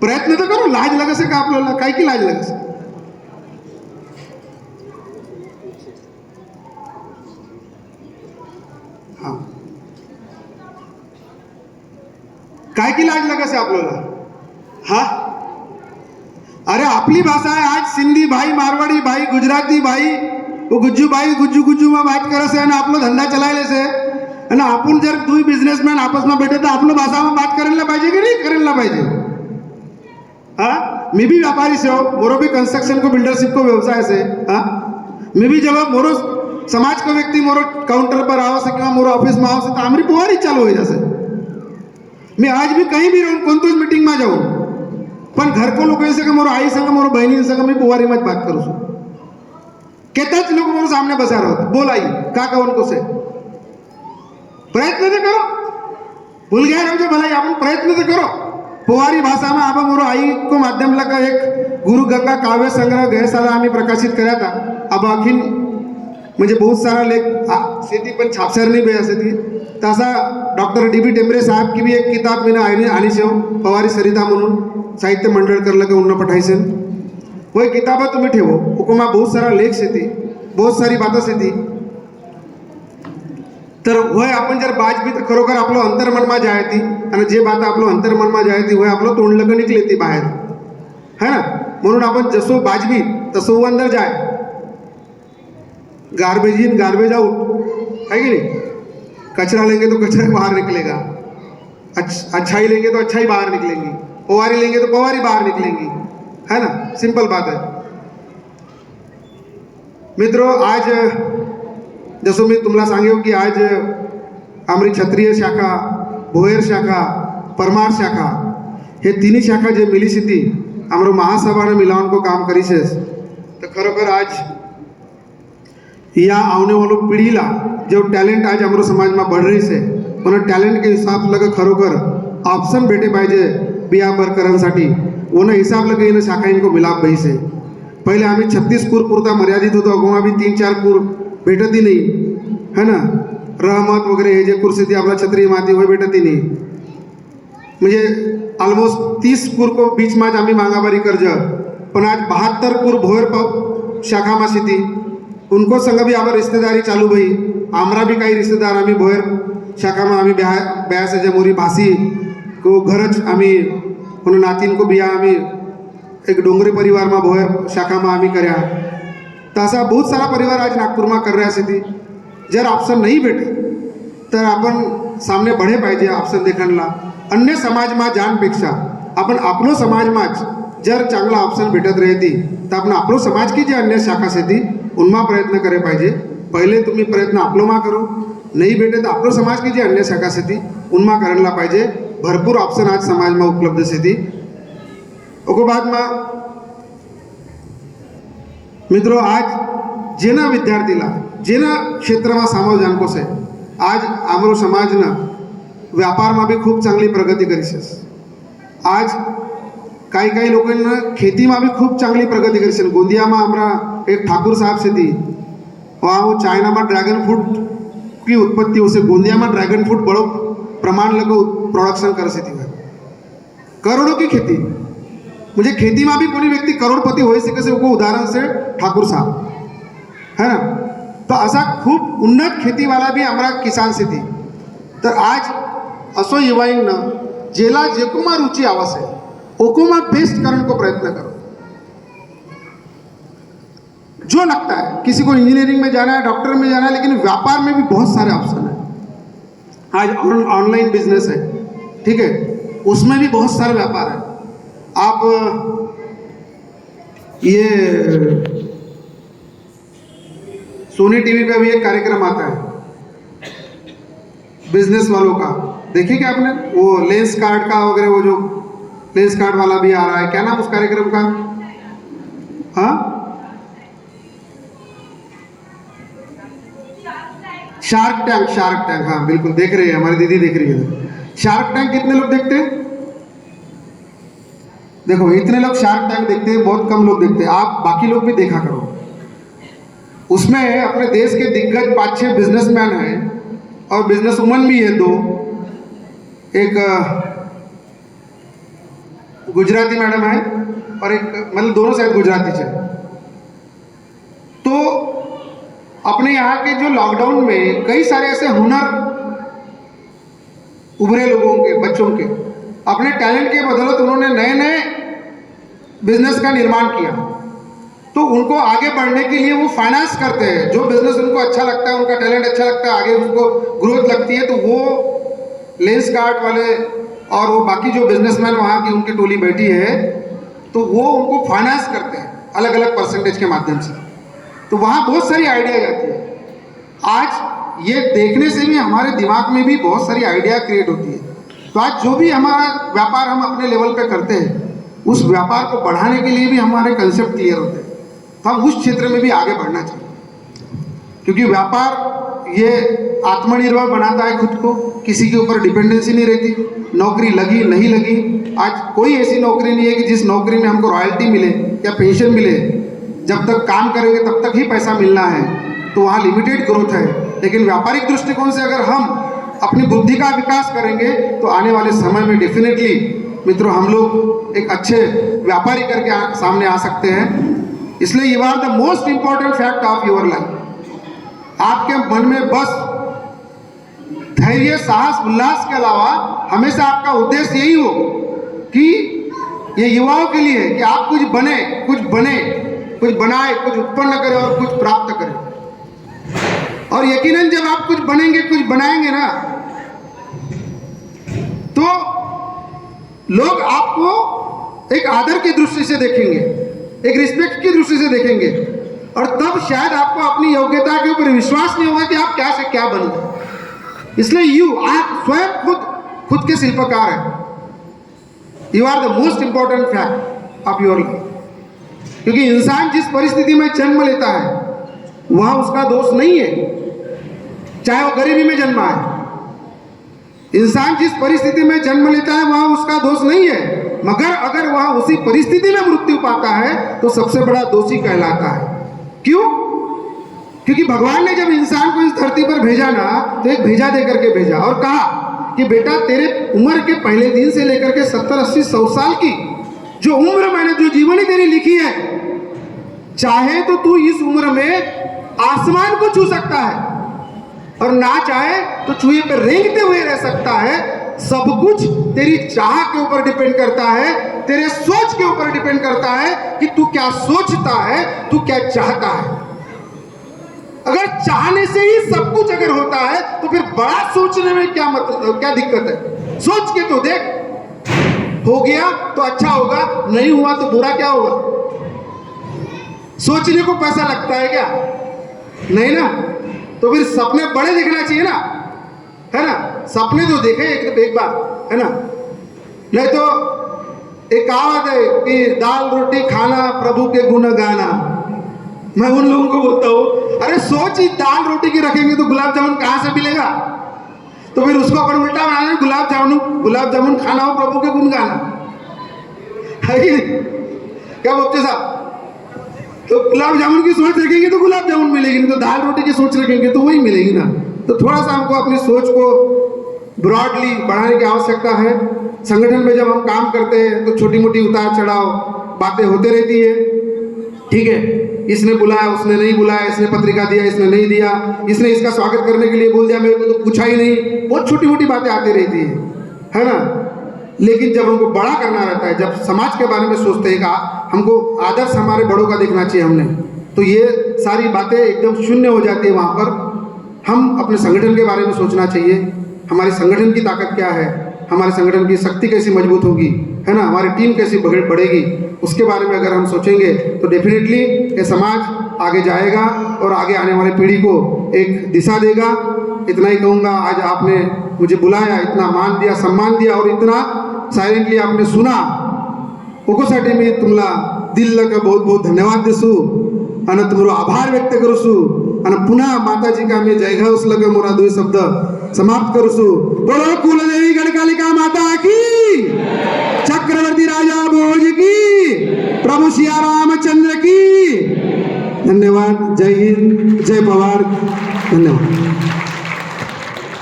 प्रयत्न तो करो, लाज लगे से का आप लोग काय की लाज लगे से? हाँ, काय की लाज लगे से आप लोग? हाँ, अरे अपनी भाषा है। आज सिंधी भाई, मारवाड़ी भाई, गुजराती भाई, वो गुज्जू भाई गुज्जू गुज्जू में बात करे से, आप लोग धंधा चलाए से, है ना। अपन जर 2 बिजनेसमैन आपस में बैठे तो आप लोग भाषा में बात करेला पाहिजे कि नहीं करेला पाहिजे? हाँ, मैं भी व्यापारी से हो, मोरो भी कंस्ट्रक्शन को बिल्डरशिप को व्यवसाय से, हाँ, मैं भी जब मोरो समाज को व्यक्ति मोरो काउंटर पर आवे से किंवा मोरो ऑफिस में आवे से तो आमरी पोवारी चालू हो जैसे मैं आज भी कहीं भी रहूं कोणतोच मीटिंग में जाऊं पण घर को लोग ऐसे कि मोरो आई संग मोरो बहनी संग मैं पोवारी में बात करूं छू केताच लोग मोरो सामने बसा रहो बोल आई का कवन को से प्रयत्न तो करो भूल गया रहो भलाई आपण प्रयत्न तो करो पोवारी भाषा में आप मोरो आई को माध्यम लगा एक गुरु गंगा काव्य संग्रह गए साल आम्ही प्रकाशित करा था अब आखिन म्हणजे बहुत सारा लेख शेती पण छापसरनी बे असे ती तसा डॉक्टर डी बी टेंबरे साहब की भी एक किताब मैंने आनी से पवारी सरिता म्हणून साहित्य मंडळ कर लगे उन्न पठाइसे वही किताब तुम्ही ठेवो हुकुमा बहुत सारा लेख से थी बहुत सारी बातें से थी तर वय आपण जर बाज बी तर खरोखर आपलं अंतर्मनमा जाय ती आणि जे बात आपलं अंतर्मनमा जाय ती वय आपलं तोंड लग निघले ती बाहेर है ना म्हणून आपण जसो बाजबी तसो अंदर जाय गार्बेज इन गार्बेज आउट है कि नहीं कचरा लेंगे तो कचरा बाहर निकलेगा अच्छाई लेंगे तो अच्छाई बाहर निकलेंगी पवारी लेंगे तो पवारी बाहर निकलेंगी है ना सिंपल बात है मित्रों आज जसं मी तुम्हाला सांगेव की आज आमरी क्षत्रिय शाखा भोयर शाखा परमार शाखा हे तिन्ही शाखा जे मिली सी आमरो महासभा ने मिलावन को काम करी से तो खरोखर आज या आने वालों पीढ़ीला जो टैलेंट आज हमारे समाज में बढ़ रही से उन्हें टैलेंट के हिसाब से लगे खरोखर ऑप्शन भेटे पाहिजे बिया बरकरांसाठी उन्हें हिसाब लगे इन शाखा इनको मिलाप भाई से पहले आम्ही 36 कूर पुरता मर्यादित होतो अगोमा भी 3-4 कूर भेटत ही नहीं है ना रहमत वगैरे हे जे कुर्सी ती आपला क्षत्रिय माती हुए भेटत ही नहीं म्हणजे ऑलमोस्ट 30 कूर को बीच में आम्ही मांगाबारी कर्ज पण आज 72 कूर भोयर शाखा में सी उनको संग भी आवर रिश्तेदारी चालू भई आमरा भी काही रिश्तेदार आम्ही भोयर शाखा में आम्ही ब्याह से जे मोरी भासी को घरच आम्ही उन नातीन को बिया आम्ही एक डोंगरी परिवार में भोयर शाखा में आम्ही कर्या तसा बहुत सारा परिवार आज नागपूर में कर रहा थी जर ऑप्शन नहीं भेटे तर आपण सामने बढ़े पाहिजे ऑप्शन देखाणला अन्य समाज में जानपेक्षा आपण आपलो समाज में जर चांगला ऑप्शन भेटत रहती तर आपण आपलो समाज की जे अन्य शाखा से थी उनमा प्रयत्न करे पाहिजे पहले तुम्ही प्रयत्न आपलो मा करो नहीं भेटे तो आपलो समाज की जे अन्य शाखा से थी उनमा करायला पाहिजे भरपूर ऑप्शन आज समाज में उपलब्ध से थी ओको बाद में मित्रों आज जेना विद्यार्थीला जेना क्षेत्र में सामो जानको से आज आमरो समाज न व्यापार में भी खूब चांगली प्रगति करी से आज काही काही लोकांना खेती में भी खूब चांगली प्रगति करी से गोंदिया में हमारा एक ठाकुर साहब से थी वहाँ वो चाइना में ड्रैगन फ्रूट की उत्पत्ति उसे गोंदिया में ड्रैगन फ्रूट बड़ो प्रमाण लगे प्रोडक्शन कर सी थी करोड़ों की खेती मुझे खेती में भी कोई व्यक्ति करोड़पति हो सके से वो उदाहरण से ठाकुर साहब है ना तो असा खूब उन्नत खेती वाला भी हमारा किसान से थी तो आज असो युवाईन जेला जेकोमा रुचि आवस है ओकोमा बेस्ट करने को प्रयत्न करो जो लगता है किसी को इंजीनियरिंग में जाना है डॉक्टर में जाना है लेकिन व्यापार में भी बहुत सारे ऑप्शन है आज ऑनलाइन बिजनेस है ठीक है उसमें भी बहुत सारे व्यापार है आप ये सोनी टीवी पे भी एक कार्यक्रम आता है बिजनेस वालों का देखिए क्या आपने वो लेंस कार्ड का वगैरह वो जो लेंस कार्ड वाला भी आ रहा है क्या नाम उस कार्यक्रम का हाँ शार्क टैंक हाँ बिल्कुल देख रहे हैं हमारी दीदी देख रही है शार्क टैंक कितने लोग देखते हैं देखो इतने लोग शार्क टैंक देखते हैं बहुत कम लोग देखते हैं आप बाकी लोग भी देखा करो उसमें अपने देश के दिग्गज 5-6 बिजनेसमैन हैं और बिजनेस वुमन भी है 2 एक गुजराती मैडम है और एक मतलब दोनों शायद गुजराती है तो अपने यहाँ के जो लॉकडाउन में कई सारे ऐसे हुनर उभरे लोगों के बच्चों के अपने टैलेंट के बदौलत उन्होंने नए नए बिजनेस का निर्माण किया तो उनको आगे बढ़ने के लिए वो फाइनेंस करते हैं जो बिजनेस उनको अच्छा लगता है उनका टैलेंट अच्छा लगता है आगे उसको ग्रोथ लगती है तो वो लेंस कार्ड वाले और वो बाकी जो बिजनेसमैन वहाँ की उनकी टोली बैठी है तो वो उनको फाइनेंस करते हैं अलग अलग परसेंटेज के माध्यम से तो वहाँ बहुत सारी आइडिया जाती है आज ये देखने से भी हमारे दिमाग में भी बहुत सारी आइडिया क्रिएट होती है। तो आज जो भी हमारा व्यापार हम अपने लेवल पे करते हैं, उस व्यापार को बढ़ाने के लिए भी हमारे कंसेप्ट क्लियर होते हैं। तो हम उस क्षेत्र में भी आगे बढ़ना चाहिए, क्योंकि व्यापार ये आत्मनिर्भर बनाता है खुद को, किसी के ऊपर डिपेंडेंसी नहीं रहती। नौकरी लगी नहीं लगी, आज कोई ऐसी नौकरी नहीं है कि जिस नौकरी में हमको रॉयल्टी मिले या पेंशन मिले। जब तक काम करेंगे तब तक ही पैसा मिलना है, तो वहाँ लिमिटेड ग्रोथ है। लेकिन व्यापारिक दृष्टिकोण से अगर हम अपनी बुद्धि का विकास करेंगे तो आने वाले समय में डेफिनेटली मित्रों हम लोग एक अच्छे व्यापारी करके सामने आ सकते हैं। इसलिए you are the most important fact of your life. आपके मन में बस धैर्य, साहस, उल्लास के अलावा हमेशा आपका उद्देश्य यही हो कि ये युवाओं के लिए है कि आप कुछ बने, कुछ बनाए, कुछ उत्पन्न करें और कुछ प्राप्त करें। और यकीनन जब आप कुछ बनेंगे, कुछ बनाएंगे ना, तो लोग आपको एक आदर की दृष्टि से देखेंगे, एक रिस्पेक्ट की दृष्टि से देखेंगे, और तब शायद आपको अपनी योग्यता के ऊपर विश्वास नहीं होगा कि आप क्या से क्या बन गए। इसलिए आप स्वयं खुद के शिल्पकार हैं। You are the most important fact of your life. क्योंकि इंसान जिस परिस्थिति में जन्म लेता है वह उसका दोष नहीं है, चाहे वो गरीबी में जन्मा है। इंसान जिस परिस्थिति में जन्म लेता है वह उसका दोष नहीं है, मगर अगर वह उसी परिस्थिति में मृत्यु पाता है तो सबसे बड़ा दोषी कहलाता है। क्यों? क्योंकि भगवान ने जब इंसान को इस धरती पर भेजा ना, तो एक भेजा दे करके भेजा और कहा कि बेटा तेरे उम्र के पहले दिन से लेकर के 70, 80, 100 साल की जो उम्र मैंने, जो जीवनी तेरी लिखी है, चाहे तो तू इस उम्र में आसमान को छू सकता है और ना चाहे तो चूहे पर रेंगते हुए रह सकता है। सब कुछ तेरी चाह के ऊपर डिपेंड करता है, तेरे सोच के ऊपर डिपेंड करता है कि तू क्या सोचता है, तू क्या चाहता है। अगर चाहने से ही सब कुछ अगर होता है तो फिर बड़ा सोचने में क्या मतलब, क्या दिक्कत है? सोच के तो देख, हो गया तो अच्छा होगा, नहीं हुआ तो बुरा क्या होगा? सोचने को पैसा लगता है क्या? नहीं ना। तो फिर सपने बड़े देखना चाहिए ना, है ना। सपने तो देखे एक बार, है ना। नहीं तो एक कहावत है कि दाल रोटी खाना प्रभु के गुण गाना। मैं उन लोगों को बोलता हूँ, अरे सोच ही दाल रोटी की रखेंगे तो गुलाब जामुन कहाँ से मिलेगा? तो फिर उसको अगर उल्टा बनाना, गुलाब जामुन खाना हो, प्रभु के गुण गाना, है कि नहीं? क्या बोलते साहब? तो गुलाब जामुन की सोच रखेंगे तो गुलाब जामुन मिलेगी, नहीं तो दाल रोटी की सोच रखेंगे तो वही मिलेगी ना। तो थोड़ा सा हमको अपनी सोच को ब्रॉडली बढ़ाने की आवश्यकता है। संगठन में जब हम काम करते हैं तो छोटी मोटी उतार चढ़ाव बातें होते रहती है, ठीक है। इसने बुलाया, उसने नहीं बुलाया, इसने पत्रिका दिया, इसने नहीं दिया, इसने इसका स्वागत करने के लिए बोल दिया, मेरे को तो पूछा ही नहीं। बहुत छोटी मोटी बातें आती रहती है ना। लेकिन जब हमको बड़ा करना रहता है, जब समाज के बारे में सोचते हैं कि हमको आदर्श हमारे बड़ों का देखना चाहिए हमने, तो ये सारी बातें एकदम शून्य हो जाती है। वहाँ पर हम अपने संगठन के बारे में सोचना चाहिए। हमारे संगठन की ताकत क्या है, हमारे संगठन की शक्ति कैसी मजबूत होगी, है ना, हमारी टीम कैसी बढ़ेगी, उसके बारे में अगर हम सोचेंगे तो डेफिनेटली ये समाज आगे जाएगा और आगे आने वाली पीढ़ी को एक दिशा देगा। इतना ही कहूँगा। आज आपने मुझे बुलाया, इतना मान दिया, सम्मान दिया और इतना सायलेंटली आपने सुना, ओकोसाठी मी तुम्हाला दिल का बहुत बहुत धन्यवाद देसू आणि तुम्हारा आभार व्यक्त करूसू आणि पुन्हा माताजी का मी जयघोष लगे मोरा 2 शब्द समाप्त करूसू। बोलो कुलदेवी गणकालिका माता की, चक्रवर्ती राजा भोज की, प्रभु सिया रामचंद्र की। धन्यवाद। जय हिंद, जय पवार। धन्यवाद।